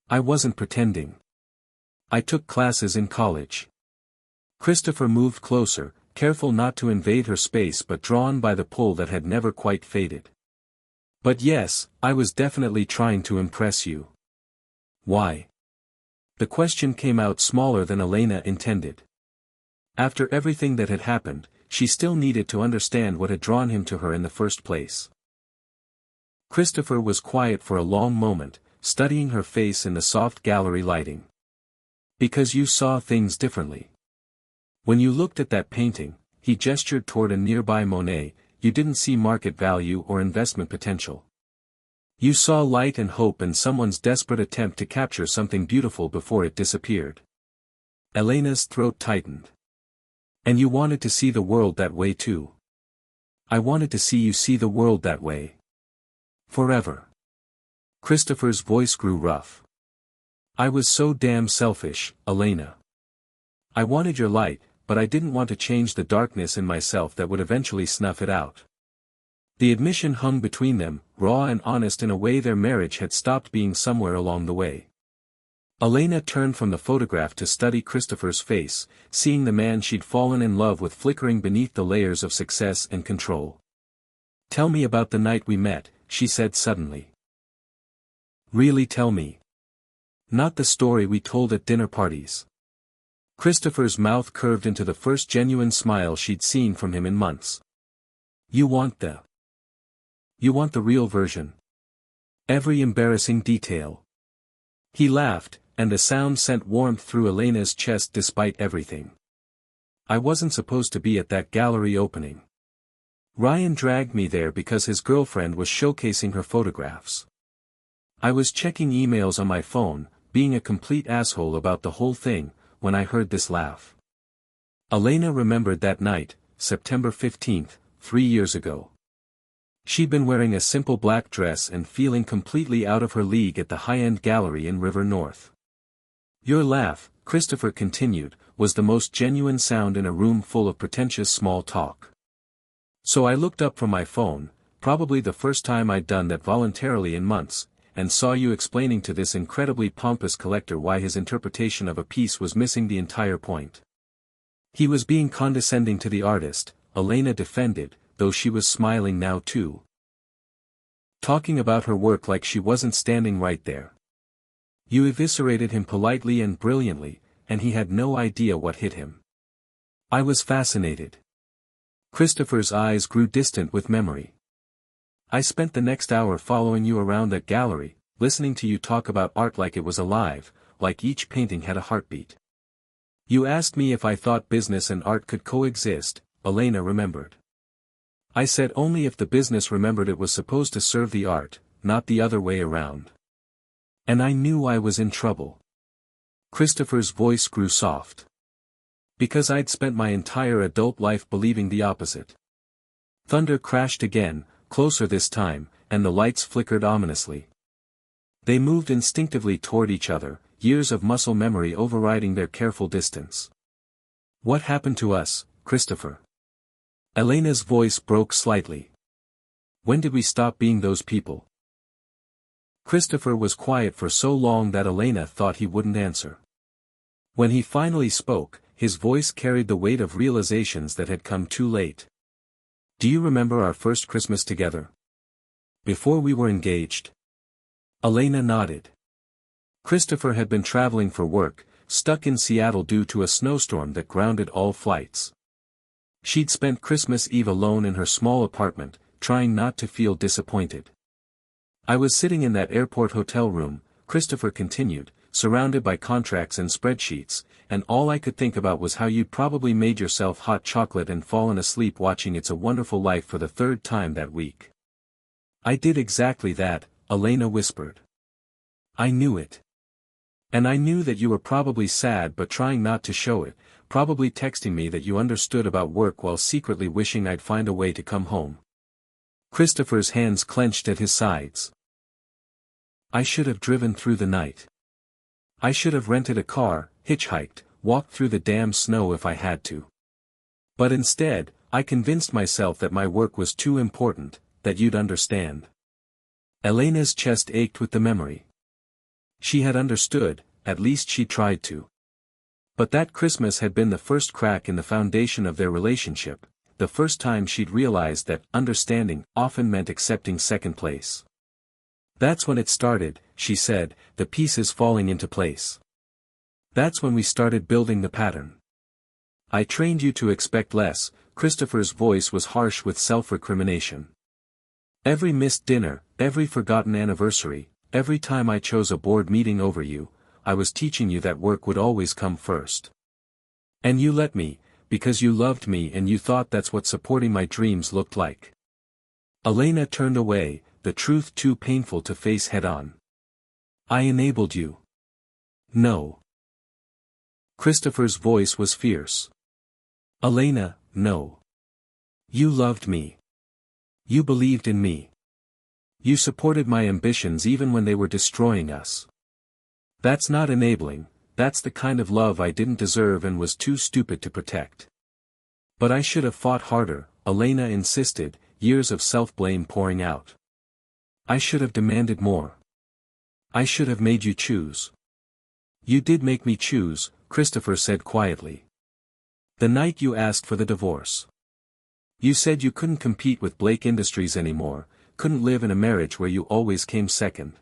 I wasn't pretending. I took classes in college. Christopher moved closer, careful not to invade her space but drawn by the pull that had never quite faded. But yes, I was definitely trying to impress you. Why? The question came out smaller than Elena intended. After everything that had happened, she still needed to understand what had drawn him to her in the first place. Christopher was quiet for a long moment, studying her face in the soft gallery lighting. Because you saw things differently. When you looked at that painting, he gestured toward a nearby Monet, you didn't see market value or investment potential. You saw light and hope in someone's desperate attempt to capture something beautiful before it disappeared. Elena's throat tightened. And you wanted to see the world that way too. I wanted to see you see the world that way. Forever. Christopher's voice grew rough. I was so damn selfish, Elena. I wanted your light, but I didn't want to change the darkness in myself that would eventually snuff it out. The admission hung between them, raw and honest in a way their marriage had stopped being somewhere along the way. Elena turned from the photograph to study Christopher's face, seeing the man she'd fallen in love with flickering beneath the layers of success and control. Tell me about the night we met, she said suddenly. Really tell me. Not the story we told at dinner parties. Christopher's mouth curved into the first genuine smile she'd seen from him in months. You want the real version. Every embarrassing detail. He laughed, and the sound sent warmth through Elena's chest despite everything. I wasn't supposed to be at that gallery opening. Ryan dragged me there because his girlfriend was showcasing her photographs. I was checking emails on my phone, being a complete asshole about the whole thing, when I heard this laugh. Elena remembered that night, September 15th, 3 years ago. She'd been wearing a simple black dress and feeling completely out of her league at the high-end gallery in River North. Your laugh, Christopher continued, was the most genuine sound in a room full of pretentious small talk. So I looked up from my phone, probably the first time I'd done that voluntarily in months, and saw you explaining to this incredibly pompous collector why his interpretation of a piece was missing the entire point. He was being condescending to the artist, Elena defended, though she was smiling now too. Talking about her work like she wasn't standing right there. You eviscerated him politely and brilliantly, and he had no idea what hit him. I was fascinated. Christopher's eyes grew distant with memory. I spent the next hour following you around that gallery, listening to you talk about art like it was alive, like each painting had a heartbeat. You asked me if I thought business and art could coexist, Elena remembered. I said only if the business remembered it was supposed to serve the art, not the other way around. And I knew I was in trouble. Christopher's voice grew soft. Because I'd spent my entire adult life believing the opposite. Thunder crashed again, closer this time, and the lights flickered ominously. They moved instinctively toward each other, years of muscle memory overriding their careful distance. What happened to us, Christopher? Elena's voice broke slightly. When did we stop being those people? Christopher was quiet for so long that Elena thought he wouldn't answer. When he finally spoke, his voice carried the weight of realizations that had come too late. Do you remember our first Christmas together? Before we were engaged? Elena nodded. Christopher had been traveling for work, stuck in Seattle due to a snowstorm that grounded all flights. She'd spent Christmas Eve alone in her small apartment, trying not to feel disappointed. I was sitting in that airport hotel room, Christopher continued, surrounded by contracts and spreadsheets, and all I could think about was how you'd probably made yourself hot chocolate and fallen asleep watching It's a Wonderful Life for the third time that week. I did exactly that, Elena whispered. I knew it. And I knew that you were probably sad but trying not to show it, probably texting me that you understood about work while secretly wishing I'd find a way to come home. Christopher's hands clenched at his sides. I should have driven through the night. I should have rented a car, hitchhiked, walked through the damn snow if I had to. But instead, I convinced myself that my work was too important, that you'd understand. Elena's chest ached with the memory. She had understood, at least she tried to. But that Christmas had been the first crack in the foundation of their relationship, the first time she'd realized that understanding often meant accepting second place. That's when it started, she said, the pieces falling into place. That's when we started building the pattern. I trained you to expect less. Christopher's voice was harsh with self-recrimination. Every missed dinner, every forgotten anniversary, every time I chose a board meeting over you, I was teaching you that work would always come first. And you let me, because you loved me and you thought that's what supporting my dreams looked like. Elena turned away, the truth too painful to face head-on. I enabled you. No. Christopher's voice was fierce. Elena, no. You loved me. You believed in me. You supported my ambitions even when they were destroying us. That's not enabling, that's the kind of love I didn't deserve and was too stupid to protect. But I should have fought harder, Elena insisted, years of self-blame pouring out. I should have demanded more. I should have made you choose. You did make me choose, Christopher said quietly. The night you asked for the divorce. You said you couldn't compete with Blake Industries anymore, couldn't live in a marriage where you always came second.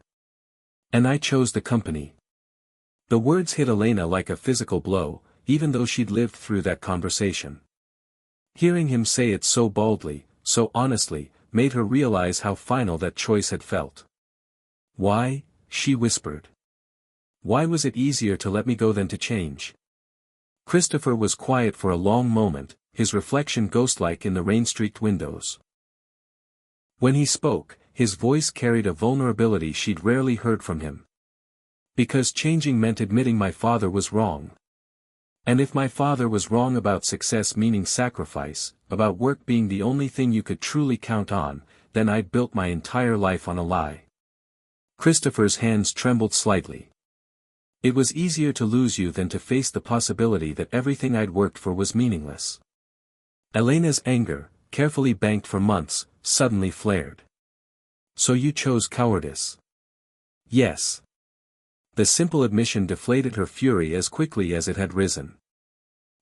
And I chose the company. The words hit Elena like a physical blow, even though she'd lived through that conversation. Hearing him say it so baldly, so honestly, made her realize how final that choice had felt. Why? She whispered. Why was it easier to let me go than to change? Christopher was quiet for a long moment, his reflection ghost-like in the rain-streaked windows. When he spoke, his voice carried a vulnerability she'd rarely heard from him. Because changing meant admitting my father was wrong. And if my father was wrong about success meaning sacrifice, about work being the only thing you could truly count on, then I'd built my entire life on a lie. Christopher's hands trembled slightly. It was easier to lose you than to face the possibility that everything I'd worked for was meaningless. Elena's anger, carefully banked for months, suddenly flared. So you chose cowardice? Yes. The simple admission deflated her fury as quickly as it had risen.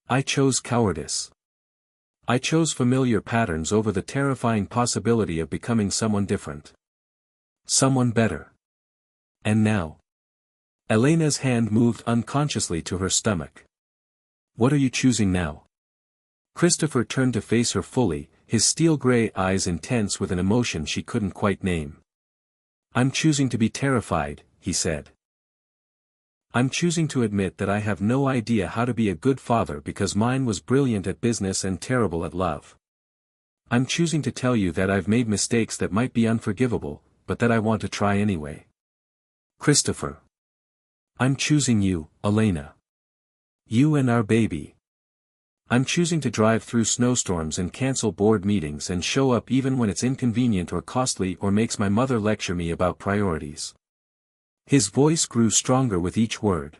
I chose cowardice. I chose familiar patterns over the terrifying possibility of becoming someone different. Someone better. And now? Elena's hand moved unconsciously to her stomach. What are you choosing now? Christopher turned to face her fully, his steel-gray eyes intense with an emotion she couldn't quite name. I'm choosing to be terrified, he said. I'm choosing to admit that I have no idea how to be a good father because mine was brilliant at business and terrible at love. I'm choosing to tell you that I've made mistakes that might be unforgivable, but that I want to try anyway. Christopher. I'm choosing you, Elena. You and our baby. I'm choosing to drive through snowstorms and cancel board meetings and show up even when it's inconvenient or costly or makes my mother lecture me about priorities. His voice grew stronger with each word.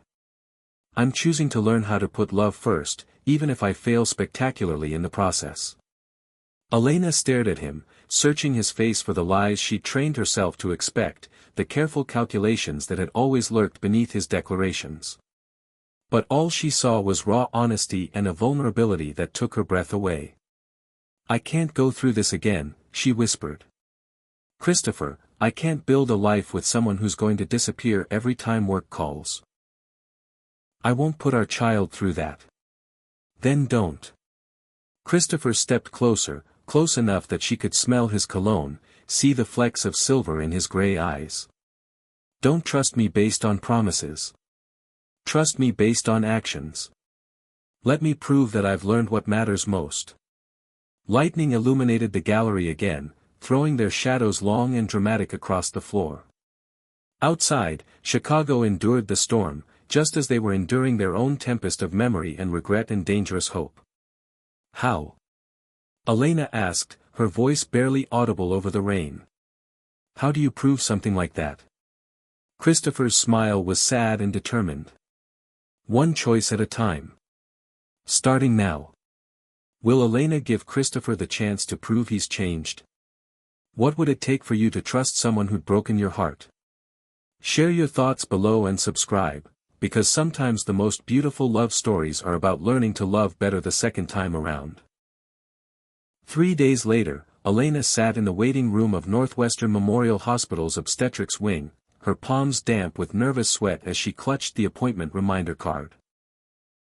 I'm choosing to learn how to put love first, even if I fail spectacularly in the process. Elena stared at him, searching his face for the lies she'd trained herself to expect, the careful calculations that had always lurked beneath his declarations. But all she saw was raw honesty and a vulnerability that took her breath away. "I can't go through this again," she whispered. "Christopher, I can't build a life with someone who's going to disappear every time work calls. I won't put our child through that." "Then don't." Christopher stepped closer, close enough that she could smell his cologne, see the flecks of silver in his gray eyes. "Don't trust me based on promises. Trust me based on actions. Let me prove that I've learned what matters most." Lightning illuminated the gallery again, throwing their shadows long and dramatic across the floor. Outside, Chicago endured the storm, just as they were enduring their own tempest of memory and regret and dangerous hope. "How?" Elena asked, her voice barely audible over the rain. "How do you prove something like that?" Christopher's smile was sad and determined. "One choice at a time. Starting now. Will Elena give Christopher the chance to prove he's changed? What would it take for you to trust someone who'd broken your heart? Share your thoughts below and subscribe, because sometimes the most beautiful love stories are about learning to love better the second time around. 3 days later, Elena sat in the waiting room of Northwestern Memorial Hospital's obstetrics wing, her palms damp with nervous sweat as she clutched the appointment reminder card.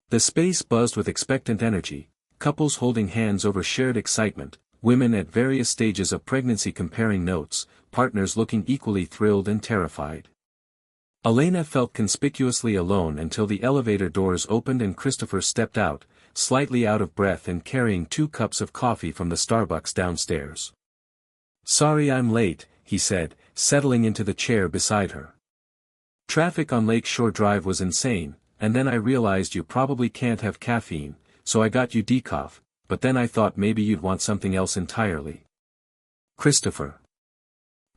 The space buzzed with expectant energy, couples holding hands over shared excitement, women at various stages of pregnancy comparing notes, partners looking equally thrilled and terrified. Elena felt conspicuously alone until the elevator doors opened and Christopher stepped out, slightly out of breath and carrying 2 cups of coffee from the Starbucks downstairs. "Sorry I'm late," he said, settling into the chair beside her. "Traffic on Lake Shore Drive was insane, and then I realized you probably can't have caffeine, so I got you decaf, but then I thought maybe you'd want something else entirely." "Christopher."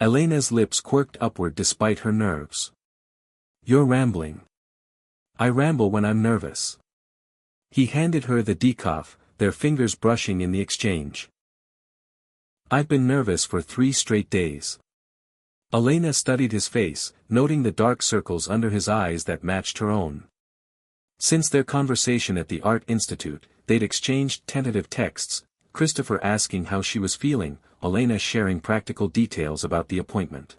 Elena's lips quirked upward despite her nerves. "You're rambling." "I ramble when I'm nervous." He handed her the decaf, their fingers brushing in the exchange. "I've been nervous for 3 straight days." Elena studied his face, noting the dark circles under his eyes that matched her own. Since their conversation at the Art Institute, they'd exchanged tentative texts, Christopher asking how she was feeling, Elena sharing practical details about the appointment.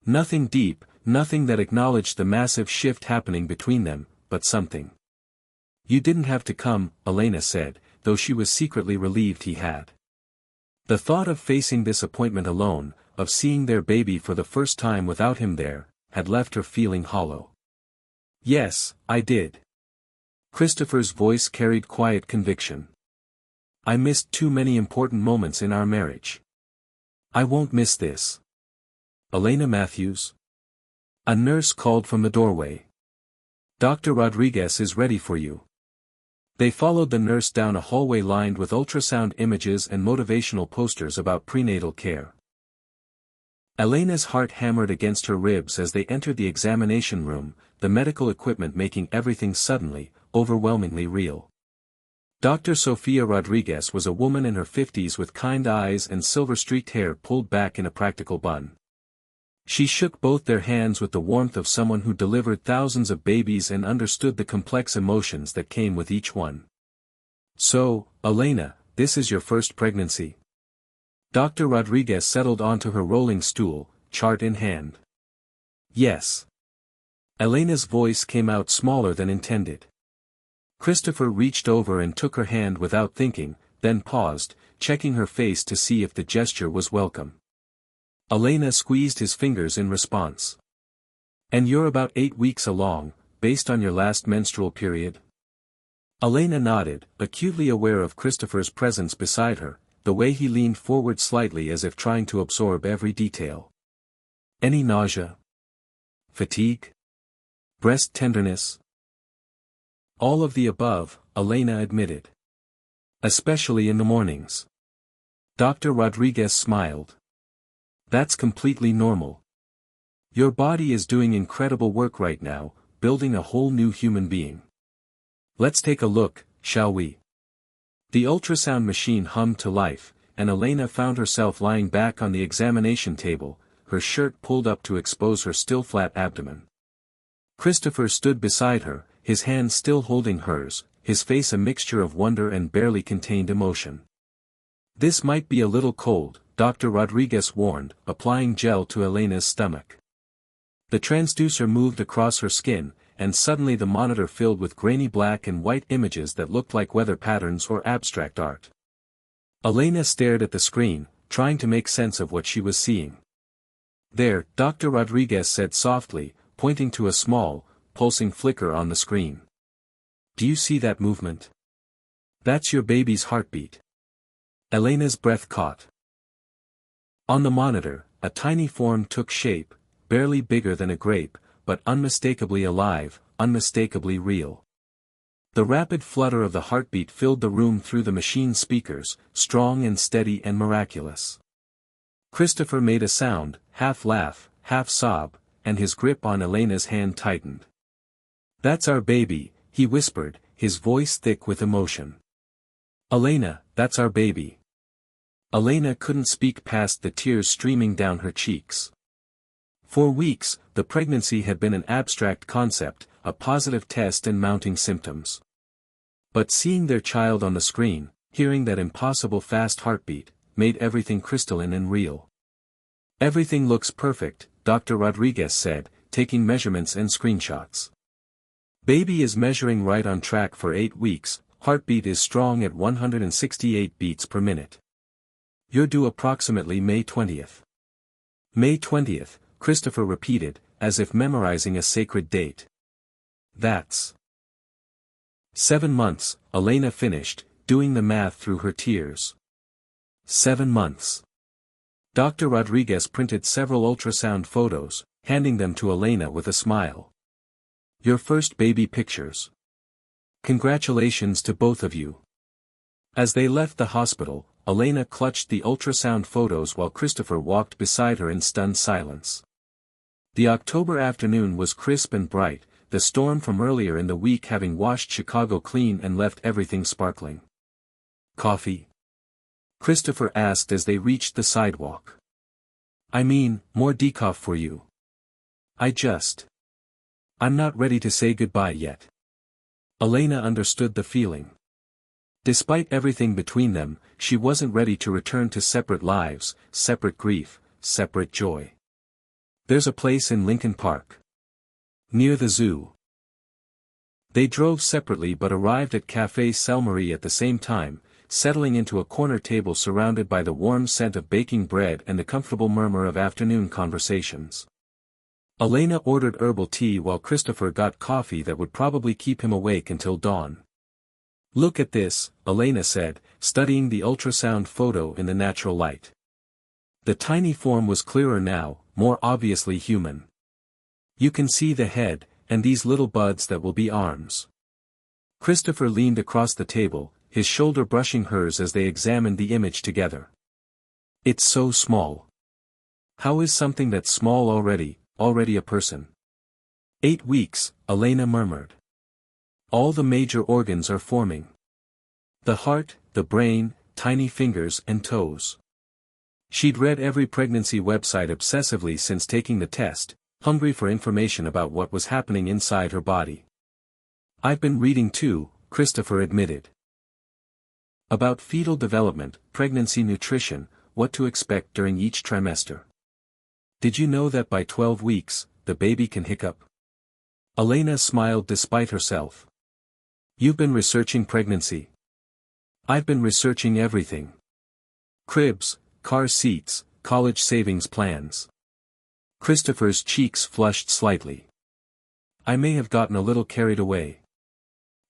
Nothing deep, nothing that acknowledged the massive shift happening between them, but something. "You didn't have to come," Elena said, though she was secretly relieved he had. The thought of facing this appointment alone, of seeing their baby for the first time without him there, had left her feeling hollow. "Yes, I did." Christopher's voice carried quiet conviction. "I missed too many important moments in our marriage. I won't miss this." "Elena Matthews?" A nurse called from the doorway. "Dr. Rodriguez is ready for you." They followed the nurse down a hallway lined with ultrasound images and motivational posters about prenatal care. Elena's heart hammered against her ribs as they entered the examination room, the medical equipment making everything suddenly, overwhelmingly real. Dr. Sofia Rodriguez was a woman in her 50s with kind eyes and silver-streaked hair pulled back in a practical bun. She shook both their hands with the warmth of someone who delivered thousands of babies and understood the complex emotions that came with each one. "So, Elena, this is your first pregnancy?" Dr. Rodriguez settled onto her rolling stool, chart in hand. "Yes." Elena's voice came out smaller than intended. Christopher reached over and took her hand without thinking, then paused, checking her face to see if the gesture was welcome. Elena squeezed his fingers in response. "And you're about 8 weeks along, based on your last menstrual period?" Elena nodded, acutely aware of Christopher's presence beside her, the way he leaned forward slightly as if trying to absorb every detail. "Any nausea? Fatigue? Breast tenderness?" "All of the above," Elena admitted. "Especially in the mornings." Dr. Rodriguez smiled. "That's completely normal. Your body is doing incredible work right now, building a whole new human being. Let's take a look, shall we?" The ultrasound machine hummed to life, and Elena found herself lying back on the examination table, her shirt pulled up to expose her still flat abdomen. Christopher stood beside her, his hand still holding hers, his face a mixture of wonder and barely contained emotion. "This might be a little cold," Dr. Rodriguez warned, applying gel to Elena's stomach. The transducer moved across her skin, and suddenly the monitor filled with grainy black and white images that looked like weather patterns or abstract art. Elena stared at the screen, trying to make sense of what she was seeing. "There," Dr. Rodriguez said softly, pointing to a small, pulsing flicker on the screen. "Do you see that movement? That's your baby's heartbeat." Elena's breath caught. On the monitor, a tiny form took shape, barely bigger than a grape, but unmistakably alive, unmistakably real. The rapid flutter of the heartbeat filled the room through the machine speakers, strong and steady and miraculous. Christopher made a sound, half laugh, half sob, and his grip on Elena's hand tightened. "That's our baby," he whispered, his voice thick with emotion. "Elena, that's our baby." Elena couldn't speak past the tears streaming down her cheeks. For weeks, the pregnancy had been an abstract concept, a positive test and mounting symptoms. But seeing their child on the screen, hearing that impossible fast heartbeat, made everything crystalline and real. "Everything looks perfect," Dr. Rodriguez said, taking measurements and screenshots. "Baby is measuring right on track for 8 weeks, heartbeat is strong at 168 beats per minute. You're due approximately May 20th. May 20th, Christopher repeated, as if memorizing a sacred date. "That's 7 months, Elena finished, doing the math through her tears. 7 months. Dr. Rodriguez printed several ultrasound photos, handing them to Elena with a smile. "Your first baby pictures. Congratulations to both of you." As they left the hospital, Elena clutched the ultrasound photos while Christopher walked beside her in stunned silence. The October afternoon was crisp and bright, the storm from earlier in the week having washed Chicago clean and left everything sparkling. "Coffee?" Christopher asked as they reached the sidewalk. "I mean, more decaf for you. I'm not ready to say goodbye yet." Elena understood the feeling. Despite everything between them, she wasn't ready to return to separate lives, separate grief, separate joy. "There's a place in Lincoln Park. Near the zoo." They drove separately but arrived at Café Selmarie at the same time, settling into a corner table surrounded by the warm scent of baking bread and the comfortable murmur of afternoon conversations. Elena ordered herbal tea while Christopher got coffee that would probably keep him awake until dawn. "Look at this," Elena said, studying the ultrasound photo in the natural light. The tiny form was clearer now, more obviously human. "You can see the head, and these little buds that will be arms." Christopher leaned across the table, his shoulder brushing hers as they examined the image together. "It's so small. How is something that's small already a person?" 8 weeks, Elena murmured. "All the major organs are forming. The heart, the brain, tiny fingers and toes." She'd read every pregnancy website obsessively since taking the test, hungry for information about what was happening inside her body. "I've been reading too," Christopher admitted. "About fetal development, pregnancy nutrition, what to expect during each trimester. Did you know that by 12 weeks, the baby can hiccup?" Elena smiled despite herself. "You've been researching pregnancy?" "I've been researching everything. Cribs, car seats, college savings plans." Christopher's cheeks flushed slightly. "I may have gotten a little carried away."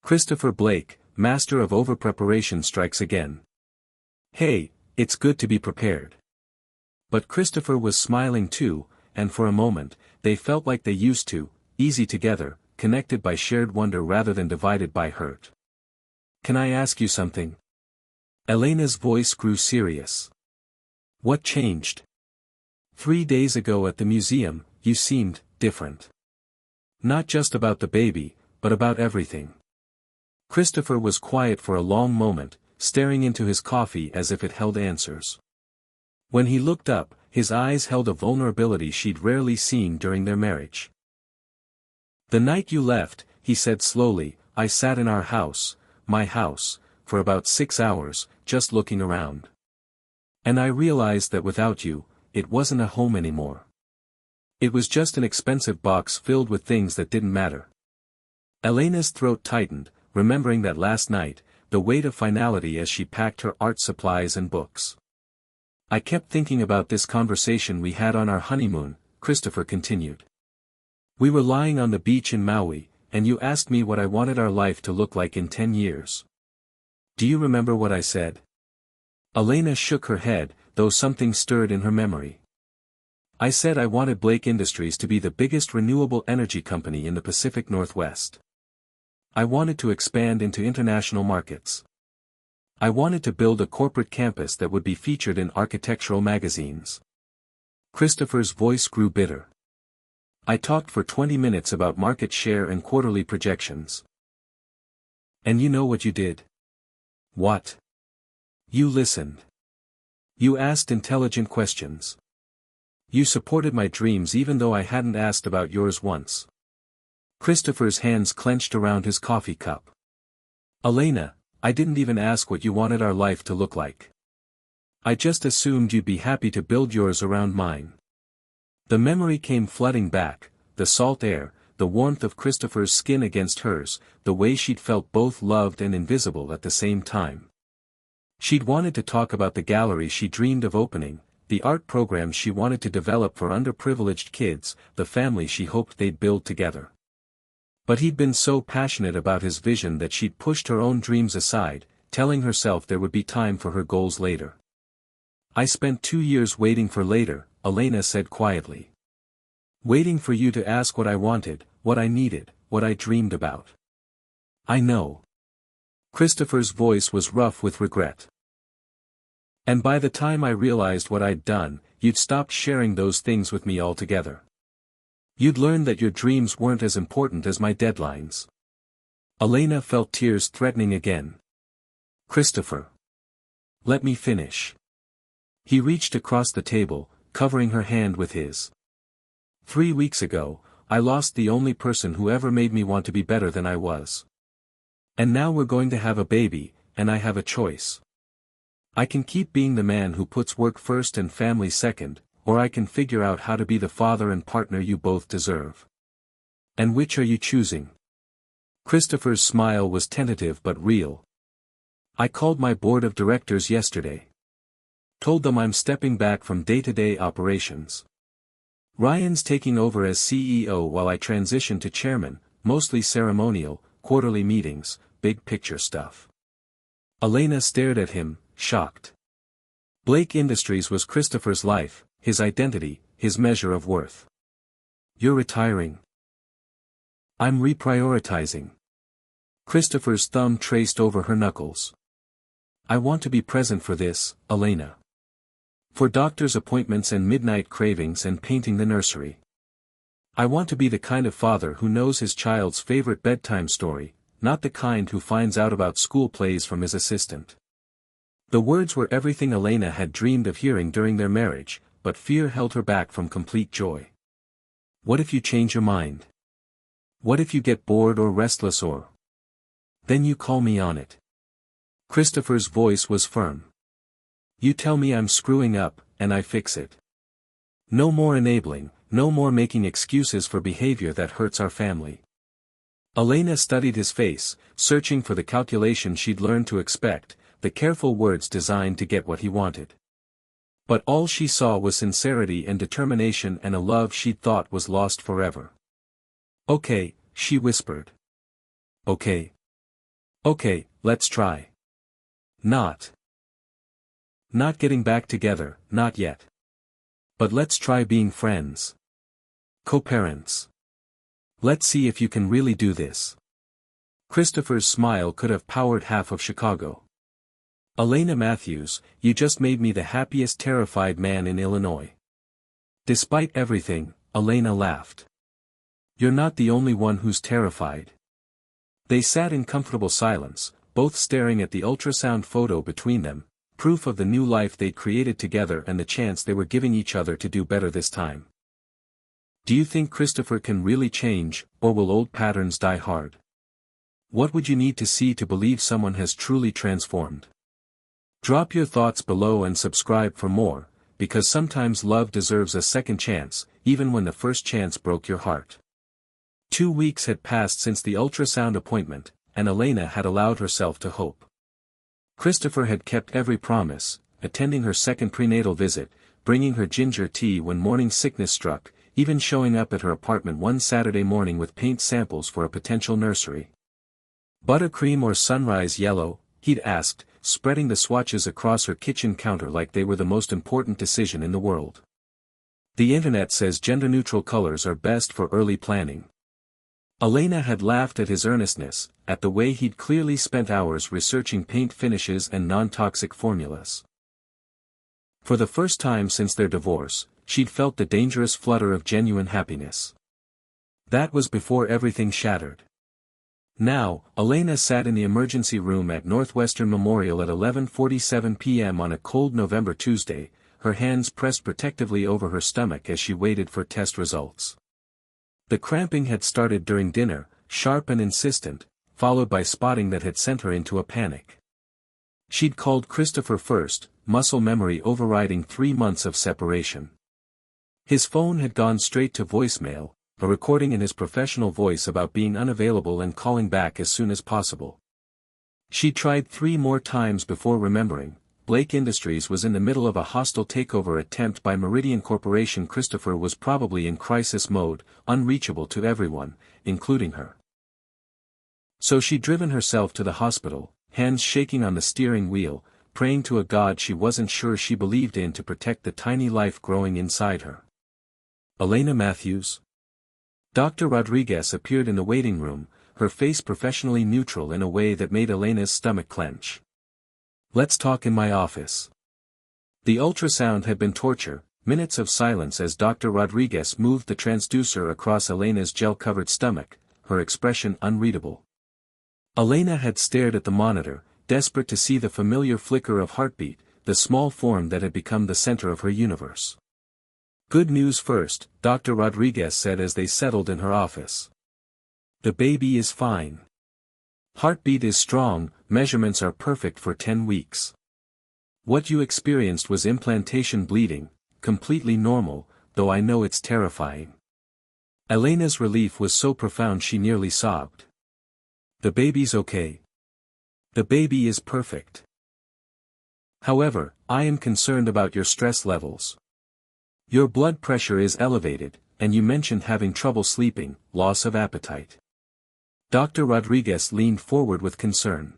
Christopher Blake, master of overpreparation, strikes again. "Hey, it's good to be prepared." But Christopher was smiling too, and for a moment, they felt like they used to, easy together, connected by shared wonder rather than divided by hurt. "Can I ask you something?" Elena's voice grew serious. "What changed? 3 days ago at the museum, you seemed different. Not just about the baby, but about everything." Christopher was quiet for a long moment, staring into his coffee as if it held answers. When he looked up, his eyes held a vulnerability she'd rarely seen during their marriage. "The night you left," he said slowly, "I sat in our house, my house, for about 6 hours, just looking around. And I realized that without you, it wasn't a home anymore. It was just an expensive box filled with things that didn't matter." Elena's throat tightened, remembering that last night, the weight of finality as she packed her art supplies and books. "I kept thinking about this conversation we had on our honeymoon," Christopher continued. "We were lying on the beach in Maui, and you asked me what I wanted our life to look like in 10 years. Do you remember what I said?" Elena shook her head, though something stirred in her memory. "I said I wanted Blake Industries to be the biggest renewable energy company in the Pacific Northwest. I wanted to expand into international markets. I wanted to build a corporate campus that would be featured in architectural magazines." Christopher's voice grew bitter. "I talked for 20 minutes about market share and quarterly projections. And you know what you did?" "What?" "You listened. You asked intelligent questions. You supported my dreams even though I hadn't asked about yours once." Christopher's hands clenched around his coffee cup. "Elena, I didn't even ask what you wanted our life to look like. I just assumed you'd be happy to build yours around mine." The memory came flooding back, the salt air, the warmth of Christopher's skin against hers, the way she'd felt both loved and invisible at the same time. She'd wanted to talk about the gallery she dreamed of opening, the art programs she wanted to develop for underprivileged kids, the family she hoped they'd build together. But he'd been so passionate about his vision that she'd pushed her own dreams aside, telling herself there would be time for her goals later. "I spent 2 years waiting for later," Elena said quietly. "Waiting for you to ask what I wanted, what I needed, what I dreamed about." "I know." Christopher's voice was rough with regret. "And by the time I realized what I'd done, you'd stopped sharing those things with me altogether. You'd learned that your dreams weren't as important as my deadlines." Elena felt tears threatening again. "Christopher. Let me finish." He reached across the table, covering her hand with his. 3 weeks ago, I lost the only person who ever made me want to be better than I was. And now we're going to have a baby, and I have a choice. I can keep being the man who puts work first and family second, or I can figure out how to be the father and partner you both deserve. And which are you choosing?" Christopher's smile was tentative but real. "I called my board of directors yesterday. Told them I'm stepping back from day-to-day operations. Ryan's taking over as CEO while I transition to chairman, mostly ceremonial, quarterly meetings, big picture stuff." Elena stared at him, shocked. Blake Industries was Christopher's life, his identity, his measure of worth. "You're retiring?" "I'm reprioritizing." Christopher's thumb traced over her knuckles. "I want to be present for this, Elena. For doctor's appointments and midnight cravings and painting the nursery. I want to be the kind of father who knows his child's favorite bedtime story, not the kind who finds out about school plays from his assistant." The words were everything Elena had dreamed of hearing during their marriage, but fear held her back from complete joy. "What if you change your mind? What if you get bored or restless or? Then you call me on it." Christopher's voice was firm. "You tell me I'm screwing up, and I fix it. No more enabling, no more making excuses for behavior that hurts our family." Elena studied his face, searching for the calculation she'd learned to expect, the careful words designed to get what he wanted. But all she saw was sincerity and determination and a love she'd thought was lost forever. "Okay," she whispered. "Okay. Okay, let's try. Not getting back together, not yet. But let's try being friends. Co-parents. Let's see if you can really do this." Christopher's smile could have powered half of Chicago. "Elena Matthews, you just made me the happiest terrified man in Illinois." Despite everything, Elena laughed. "You're not the only one who's terrified." They sat in comfortable silence, both staring at the ultrasound photo between them, proof of the new life they'd created together and the chance they were giving each other to do better this time. Do you think Christopher can really change, or will old patterns die hard? What would you need to see to believe someone has truly transformed? Drop your thoughts below and subscribe for more, because sometimes love deserves a second chance, even when the first chance broke your heart. 2 weeks had passed since the ultrasound appointment, and Elena had allowed herself to hope. Christopher had kept every promise, attending her second prenatal visit, bringing her ginger tea when morning sickness struck, even showing up at her apartment one Saturday morning with paint samples for a potential nursery. Buttercream or sunrise yellow, he'd asked, spreading the swatches across her kitchen counter like they were the most important decision in the world. The internet says gender-neutral colors are best for early planning. Elena had laughed at his earnestness, at the way he'd clearly spent hours researching paint finishes and non-toxic formulas. For the first time since their divorce, she'd felt the dangerous flutter of genuine happiness. That was before everything shattered. Now, Elena sat in the emergency room at Northwestern Memorial at 11:47 p.m. on a cold November Tuesday, her hands pressed protectively over her stomach as she waited for test results. The cramping had started during dinner, sharp and insistent, followed by spotting that had sent her into a panic. She'd called Christopher first, muscle memory overriding 3 months of separation. His phone had gone straight to voicemail, a recording in his professional voice about being unavailable and calling back as soon as possible. She tried 3 more times before remembering. Blake Industries was in the middle of a hostile takeover attempt by Meridian Corporation. Christopher was probably in crisis mode, unreachable to everyone, including her. So she'd driven herself to the hospital, hands shaking on the steering wheel, praying to a God she wasn't sure she believed in to protect the tiny life growing inside her. Elena Matthews? Dr. Rodriguez appeared in the waiting room, her face professionally neutral in a way that made Elena's stomach clench. Let's talk in my office. The ultrasound had been torture, minutes of silence as Dr. Rodriguez moved the transducer across Elena's gel-covered stomach, her expression unreadable. Elena had stared at the monitor, desperate to see the familiar flicker of heartbeat, the small form that had become the center of her universe. Good news first, Dr. Rodriguez said as they settled in her office. The baby is fine. Heartbeat is strong, measurements are perfect for 10 weeks. What you experienced was implantation bleeding, completely normal, though I know it's terrifying. Elena's relief was so profound she nearly sobbed. The baby's okay. The baby is perfect. However, I am concerned about your stress levels. Your blood pressure is elevated, and you mentioned having trouble sleeping, loss of appetite. Dr. Rodriguez leaned forward with concern.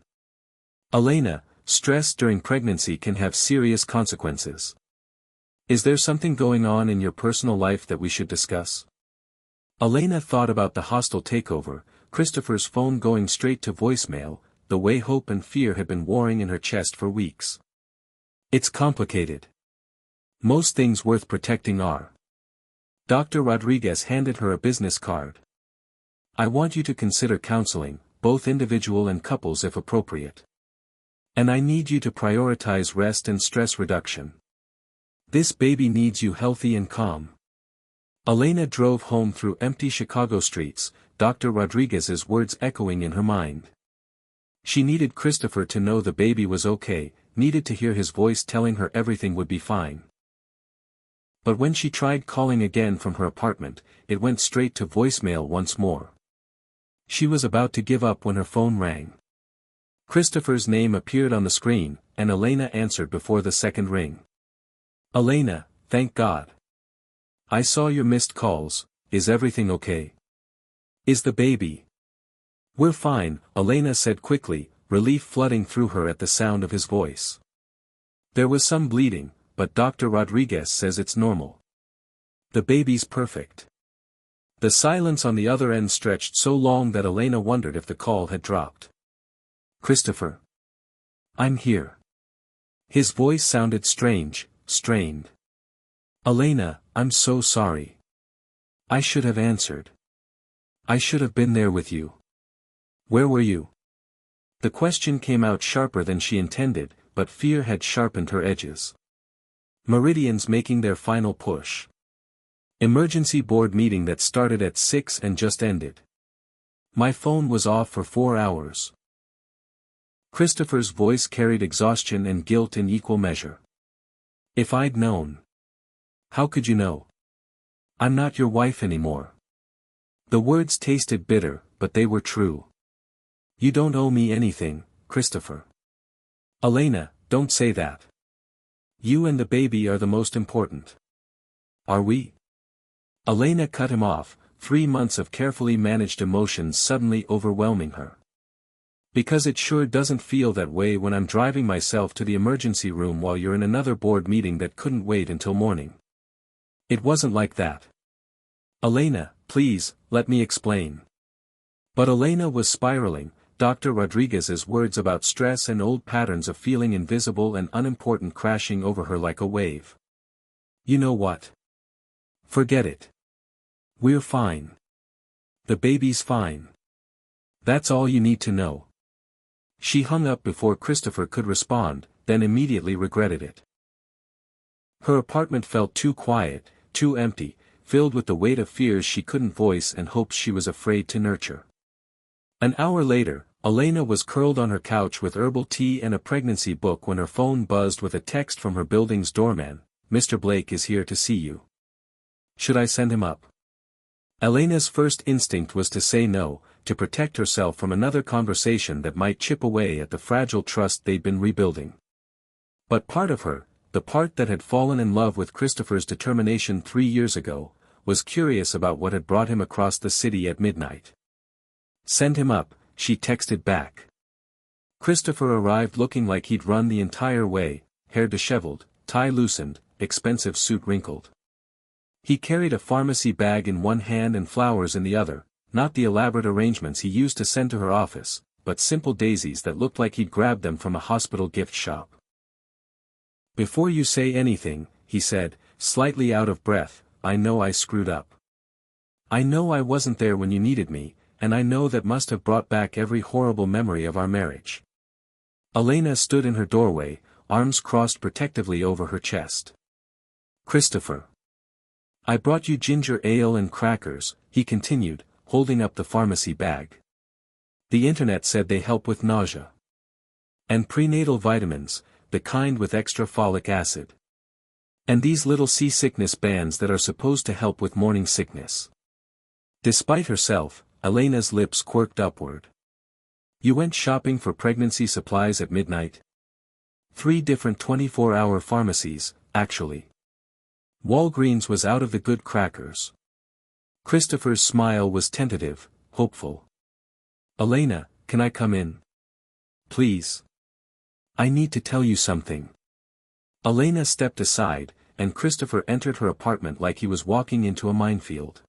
Elena, stress during pregnancy can have serious consequences. Is there something going on in your personal life that we should discuss? Elena thought about the hostile takeover, Christopher's phone going straight to voicemail, the way hope and fear had been warring in her chest for weeks. It's complicated. Most things worth protecting are. Dr. Rodriguez handed her a business card. I want you to consider counseling, both individual and couples if appropriate. And I need you to prioritize rest and stress reduction. This baby needs you healthy and calm. Elena drove home through empty Chicago streets, Dr. Rodriguez's words echoing in her mind. She needed Christopher to know the baby was okay, needed to hear his voice telling her everything would be fine. But when she tried calling again from her apartment, it went straight to voicemail once more. She was about to give up when her phone rang. Christopher's name appeared on the screen, and Elena answered before the second ring. Elena, thank God. I saw your missed calls, is everything okay? Is the baby? We're fine, Elena said quickly, relief flooding through her at the sound of his voice. There was some bleeding, but Dr. Rodriguez says it's normal. The baby's perfect. The silence on the other end stretched so long that Elena wondered if the call had dropped. Christopher. I'm here. His voice sounded strange, strained. Elena, I'm so sorry. I should have answered. I should have been there with you. Where were you? The question came out sharper than she intended, but fear had sharpened her edges. Meridians making their final push. Emergency board meeting that started at 6 and just ended. My phone was off for 4 hours. Christopher's voice carried exhaustion and guilt in equal measure. If I'd known. How could you know? I'm not your wife anymore. The words tasted bitter, but they were true. You don't owe me anything, Christopher. Elena, don't say that. You and the baby are the most important. Are we? Elena cut him off, 3 months of carefully managed emotions suddenly overwhelming her. Because it sure doesn't feel that way when I'm driving myself to the emergency room while you're in another board meeting that couldn't wait until morning. It wasn't like that. Elena, please, let me explain. But Elena was spiraling, Dr. Rodriguez's words about stress and old patterns of feeling invisible and unimportant crashing over her like a wave. You know what? Forget it. We're fine. The baby's fine. That's all you need to know. She hung up before Christopher could respond, then immediately regretted it. Her apartment felt too quiet, too empty, filled with the weight of fears she couldn't voice and hopes she was afraid to nurture. An hour later, Elena was curled on her couch with herbal tea and a pregnancy book when her phone buzzed with a text from her building's doorman, "Mr. Blake is here to see you. Should I send him up?" Elena's first instinct was to say no, to protect herself from another conversation that might chip away at the fragile trust they'd been rebuilding. But part of her, the part that had fallen in love with Christopher's determination 3 years ago, was curious about what had brought him across the city at midnight. "Send him up," she texted back. Christopher arrived looking like he'd run the entire way, hair disheveled, tie loosened, expensive suit wrinkled. He carried a pharmacy bag in one hand and flowers in the other, not the elaborate arrangements he used to send to her office, but simple daisies that looked like he'd grabbed them from a hospital gift shop. "Before you say anything," he said, slightly out of breath, "I know I screwed up. I know I wasn't there when you needed me, and I know that must have brought back every horrible memory of our marriage." Elena stood in her doorway, arms crossed protectively over her chest. "Christopher. I brought you ginger ale and crackers," he continued, holding up the pharmacy bag. "The internet said they help with nausea. And prenatal vitamins, the kind with extra folic acid. And these little seasickness bands that are supposed to help with morning sickness." Despite herself, Elena's lips quirked upward. "You went shopping for pregnancy supplies at midnight?" 3 different 24-hour pharmacies, actually. Walgreens was out of the good crackers. Christopher's smile was tentative, hopeful. "Elena, can I come in? Please. I need to tell you something." Elena stepped aside, and Christopher entered her apartment like he was walking into a minefield.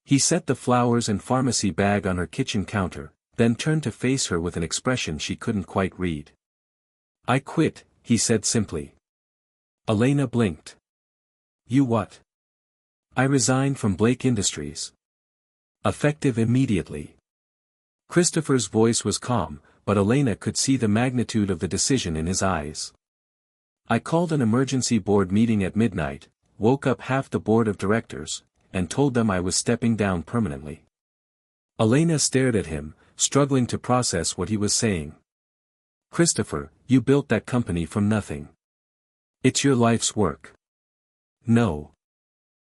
He set the flowers and pharmacy bag on her kitchen counter, then turned to face her with an expression she couldn't quite read. "I quit," he said simply. Elena blinked. "You what?" "I resigned from Blake Industries. Effective immediately." Christopher's voice was calm, but Elena could see the magnitude of the decision in his eyes. "I called an emergency board meeting at midnight, woke up half the board of directors, and told them I was stepping down permanently." Elena stared at him, struggling to process what he was saying. "Christopher, you built that company from nothing. It's your life's work." "No."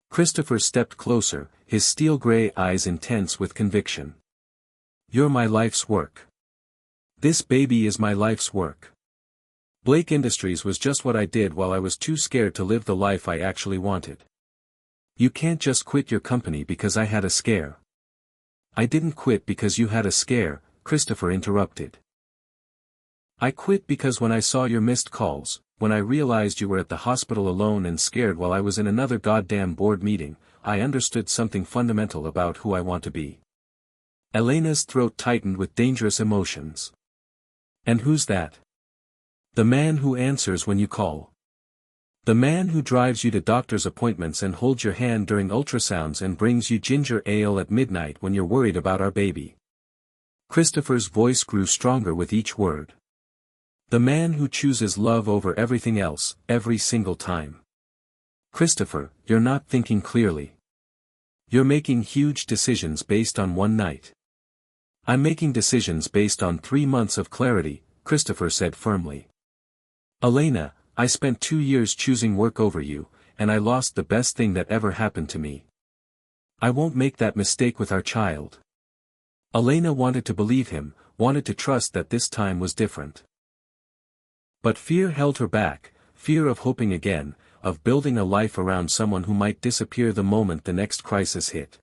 Christopher stepped closer, his steel-gray eyes intense with conviction. "You're my life's work. This baby is my life's work. Blake Industries was just what I did while I was too scared to live the life I actually wanted." "You can't just quit your company because I had a scare." "I didn't quit because you had a scare," Christopher interrupted. "I quit because when I saw your missed calls, when I realized you were at the hospital alone and scared while I was in another goddamn board meeting, I understood something fundamental about who I want to be." Elena's throat tightened with dangerous emotions. "And who's that?" "The man who answers when you call. The man who drives you to doctor's appointments and holds your hand during ultrasounds and brings you ginger ale at midnight when you're worried about our baby. Christopher's voice grew stronger with each word. The man who chooses love over everything else, every single time. Christopher, you're not thinking clearly. You're making huge decisions based on one night. I'm making decisions based on 3 months of clarity, Christopher said firmly. Elena, I spent 2 years choosing work over you, and I lost the best thing that ever happened to me. I won't make that mistake with our child. Elena wanted to believe him, wanted to trust that this time was different. But fear held her back, fear of hoping again, of building a life around someone who might disappear the moment the next crisis hit.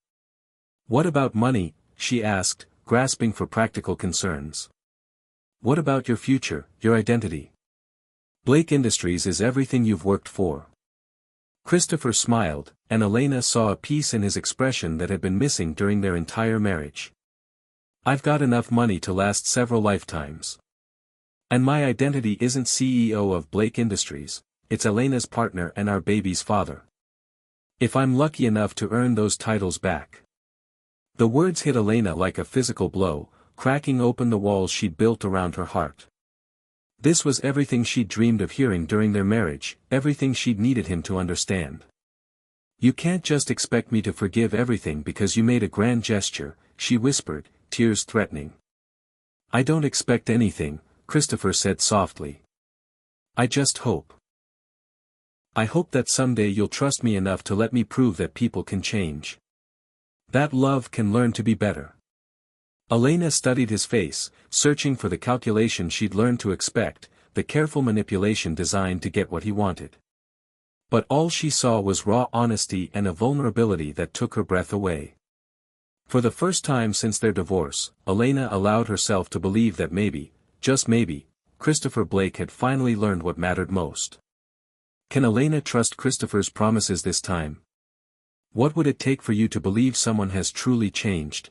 What about money? She asked, grasping for practical concerns. What about your future, your identity? Blake Industries is everything you've worked for. Christopher smiled, and Elena saw a peace in his expression that had been missing during their entire marriage. I've got enough money to last several lifetimes. And my identity isn't CEO of Blake Industries, it's Elena's partner and our baby's father. If I'm lucky enough to earn those titles back. The words hit Elena like a physical blow, cracking open the walls she'd built around her heart. This was everything she'd dreamed of hearing during their marriage, everything she'd needed him to understand. You can't just expect me to forgive everything because you made a grand gesture, she whispered, tears threatening. I don't expect anything, Christopher said softly. I just hope. I hope that someday you'll trust me enough to let me prove that people can change. That love can learn to be better. Elena studied his face, searching for the calculation she'd learned to expect, the careful manipulation designed to get what he wanted. But all she saw was raw honesty and a vulnerability that took her breath away. For the first time since their divorce, Elena allowed herself to believe that maybe, just maybe, Christopher Blake had finally learned what mattered most. Can Elena trust Christopher's promises this time? What would it take for you to believe someone has truly changed?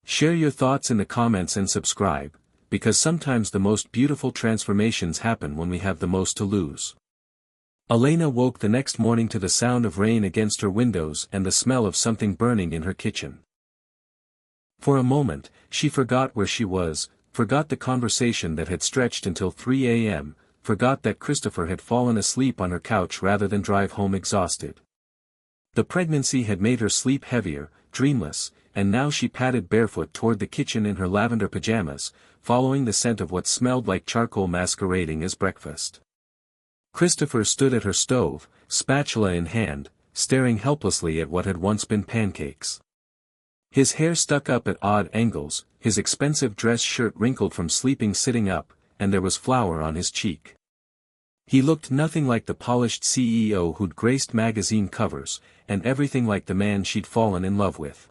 Share your thoughts in the comments and subscribe, because sometimes the most beautiful transformations happen when we have the most to lose. Elena woke the next morning to the sound of rain against her windows and the smell of something burning in her kitchen. For a moment, she forgot where she was, forgot the conversation that had stretched until 3 a.m., forgot that Christopher had fallen asleep on her couch rather than drive home exhausted. The pregnancy had made her sleep heavier, dreamless, and now she padded barefoot toward the kitchen in her lavender pajamas, following the scent of what smelled like charcoal masquerading as breakfast. Christopher stood at her stove, spatula in hand, staring helplessly at what had once been pancakes. His hair stuck up at odd angles, his expensive dress shirt wrinkled from sleeping sitting up, and there was flour on his cheek. He looked nothing like the polished CEO who'd graced magazine covers, and everything like the man she'd fallen in love with.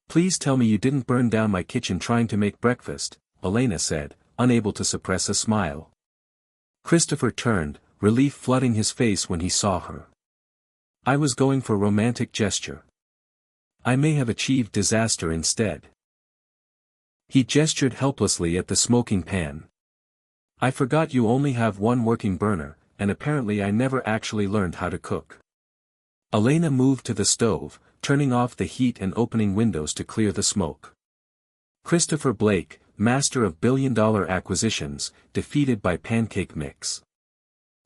Please tell me you didn't burn down my kitchen trying to make breakfast, Elena said, unable to suppress a smile. Christopher turned, relief flooding his face when he saw her. I was going for romantic gesture. I may have achieved disaster instead. He gestured helplessly at the smoking pan. I forgot you only have one working burner, and apparently I never actually learned how to cook. Elena moved to the stove, turning off the heat and opening windows to clear the smoke. Christopher Blake, master of billion-dollar acquisitions, defeated by pancake mix.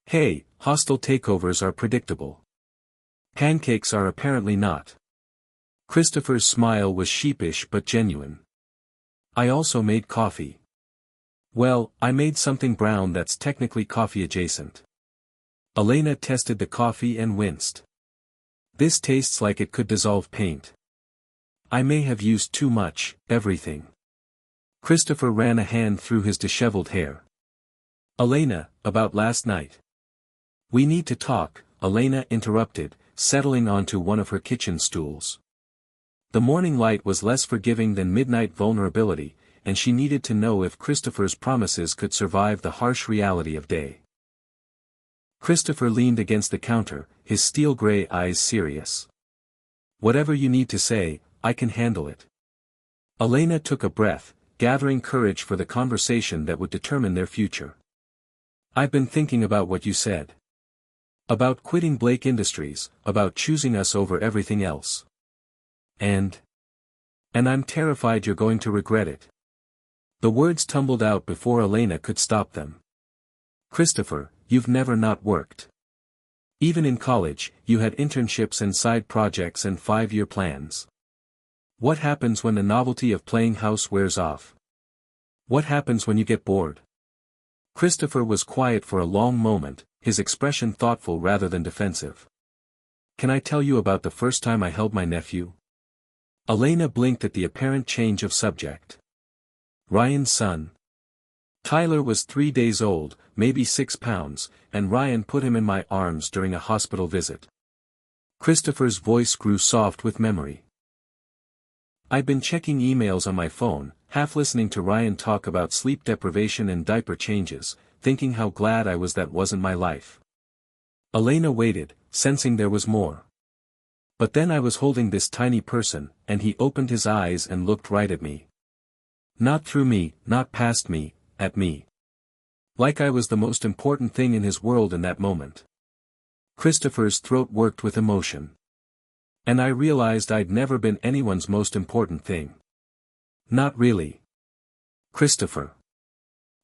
Hey, hostile takeovers are predictable. Pancakes are apparently not. Christopher's smile was sheepish but genuine. I also made coffee. Well, I made something brown that's technically coffee adjacent. Elena tested the coffee and winced. This tastes like it could dissolve paint. I may have used too much, everything. Christopher ran a hand through his disheveled hair. Elena, about last night. We need to talk, Elena interrupted, settling onto one of her kitchen stools. The morning light was less forgiving than midnight vulnerability, and she needed to know if Christopher's promises could survive the harsh reality of day. Christopher leaned against the counter, his steel-gray eyes serious. Whatever you need to say, I can handle it. Elena took a breath, gathering courage for the conversation that would determine their future. I've been thinking about what you said. About quitting Blake Industries, about choosing us over everything else. And I'm terrified you're going to regret it. The words tumbled out before Elena could stop them. Christopher, you've never not worked. Even in college, you had internships and side projects and 5-year plans. What happens when the novelty of playing house wears off? What happens when you get bored? Christopher was quiet for a long moment, his expression thoughtful rather than defensive. Can I tell you about the first time I held my nephew? Elena blinked at the apparent change of subject. Ryan's son. Tyler was 3 days old, maybe 6 pounds, and Ryan put him in my arms during a hospital visit. Christopher's voice grew soft with memory. I'd been checking emails on my phone, half listening to Ryan talk about sleep deprivation and diaper changes, thinking how glad I was that wasn't my life. Elena waited, sensing there was more. But then I was holding this tiny person, and he opened his eyes and looked right at me. Not through me, not past me, at me. Like I was the most important thing in his world in that moment. Christopher's throat worked with emotion. And I realized I'd never been anyone's most important thing. Not really. Christopher.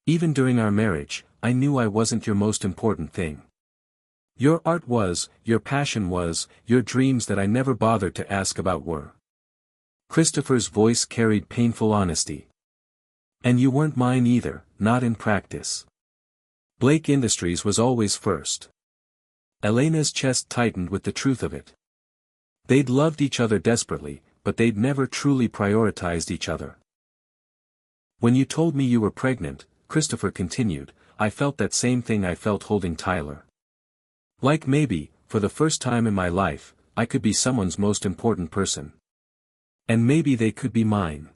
Even during our marriage, I knew I wasn't your most important thing. Your art was, your passion was, your dreams that I never bothered to ask about were. Christopher's voice carried painful honesty. And you weren't mine either, not in practice. Blake Industries was always first. Elena's chest tightened with the truth of it. They'd loved each other desperately, but they'd never truly prioritized each other. When you told me you were pregnant, Christopher continued, I felt that same thing I felt holding Tyler. Like maybe, for the first time in my life, I could be someone's most important person. And maybe they could be mine.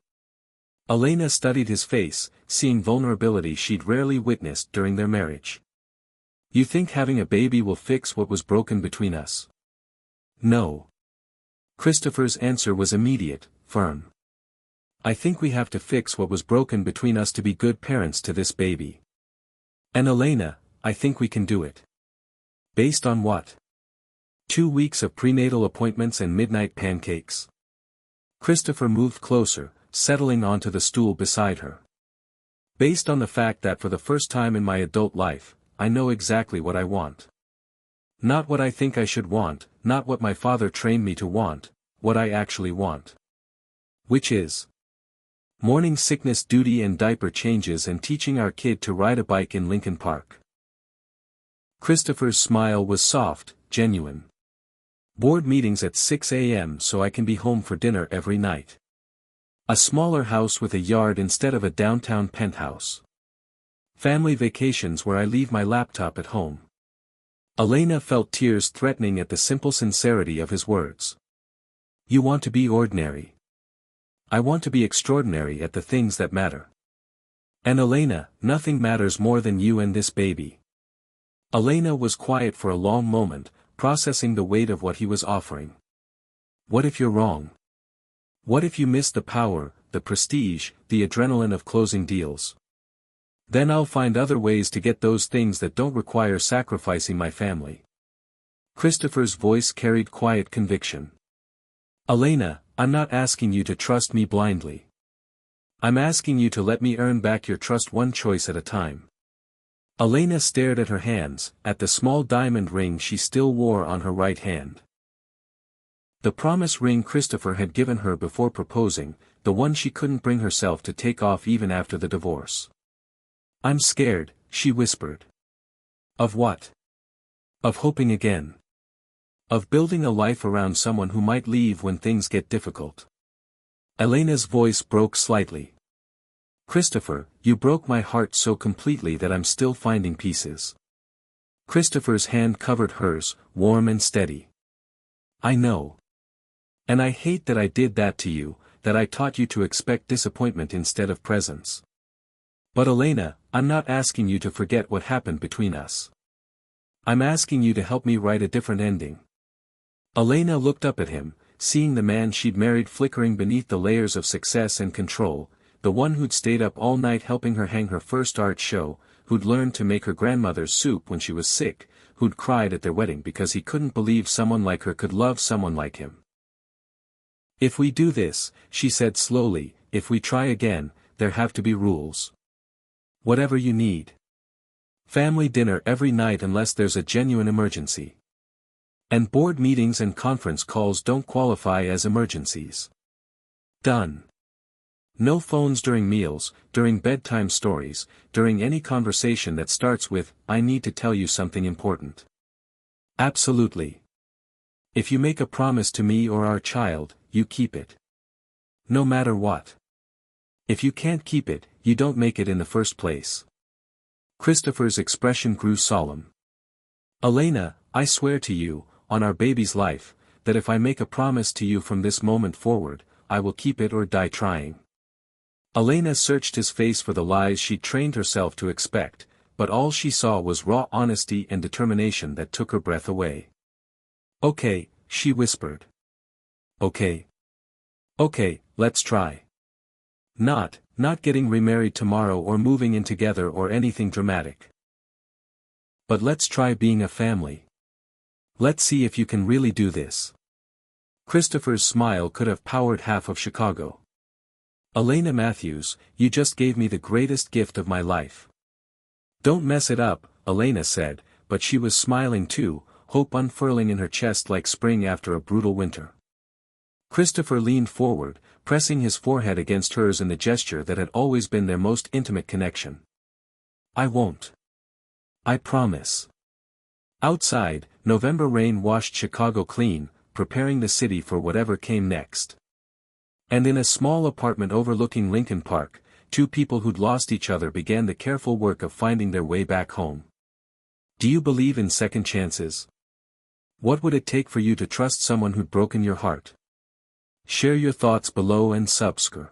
Elena studied his face, seeing vulnerability she'd rarely witnessed during their marriage. You think having a baby will fix what was broken between us? No. Christopher's answer was immediate, firm. I think we have to fix what was broken between us to be good parents to this baby. And Elena, I think we can do it. Based on what? 2 weeks of prenatal appointments and midnight pancakes. Christopher moved closer, settling onto the stool beside her. Based on the fact that for the first time in my adult life, I know exactly what I want. Not what I think I should want, not what my father trained me to want, what I actually want. Which is morning sickness duty and diaper changes and teaching our kid to ride a bike in Lincoln Park. Christopher's smile was soft, genuine. Board meetings at 6 a.m. so I can be home for dinner every night. A smaller house with a yard instead of a downtown penthouse. Family vacations where I leave my laptop at home. Elena felt tears threatening at the simple sincerity of his words. You want to be ordinary. I want to be extraordinary at the things that matter. And Elena, nothing matters more than you and this baby. Elena was quiet for a long moment, processing the weight of what he was offering. What if you're wrong? What if you miss the power, the prestige, the adrenaline of closing deals? Then I'll find other ways to get those things that don't require sacrificing my family. Christopher's voice carried quiet conviction. Elena, I'm not asking you to trust me blindly. I'm asking you to let me earn back your trust one choice at a time. Elena stared at her hands, at the small diamond ring she still wore on her right hand. The promise ring Christopher had given her before proposing, the one she couldn't bring herself to take off even after the divorce. I'm scared, she whispered. Of what? Of hoping again. Of building a life around someone who might leave when things get difficult. Elena's voice broke slightly. Christopher, you broke my heart so completely that I'm still finding pieces. Christopher's hand covered hers, warm and steady. I know. And I hate that I did that to you, that I taught you to expect disappointment instead of presence. But Elena, I'm not asking you to forget what happened between us. I'm asking you to help me write a different ending. Elena looked up at him, seeing the man she'd married flickering beneath the layers of success and control, the one who'd stayed up all night helping her hang her first art show, who'd learned to make her grandmother's soup when she was sick, who'd cried at their wedding because he couldn't believe someone like her could love someone like him. If we do this, she said slowly, if we try again, there have to be rules. Whatever you need. Family dinner every night unless there's a genuine emergency. And board meetings and conference calls don't qualify as emergencies. Done. No phones during meals, during bedtime stories, during any conversation that starts with, "I need to tell you something important." Absolutely. If you make a promise to me or our child, you keep it. No matter what. If you can't keep it, you don't make it in the first place. Christopher's expression grew solemn. Elena, I swear to you, on our baby's life, that if I make a promise to you from this moment forward, I will keep it or die trying. Elena searched his face for the lies she trained herself to expect, but all she saw was raw honesty and determination that took her breath away. "Okay," she whispered. "Okay. Okay, let's try. Not getting remarried tomorrow or moving in together or anything dramatic. But let's try being a family. Let's see if you can really do this." Christopher's smile could have powered half of Chicago. "Elena Matthews, you just gave me the greatest gift of my life." "Don't mess it up," Elena said, but she was smiling too, hope unfurling in her chest like spring after a brutal winter. Christopher leaned forward, pressing his forehead against hers in the gesture that had always been their most intimate connection. "I won't. I promise." Outside, November rain washed Chicago clean, preparing the city for whatever came next. And in a small apartment overlooking Lincoln Park, two people who'd lost each other began the careful work of finding their way back home. Do you believe in second chances? What would it take for you to trust someone who'd broken your heart? Share your thoughts below and subscribe.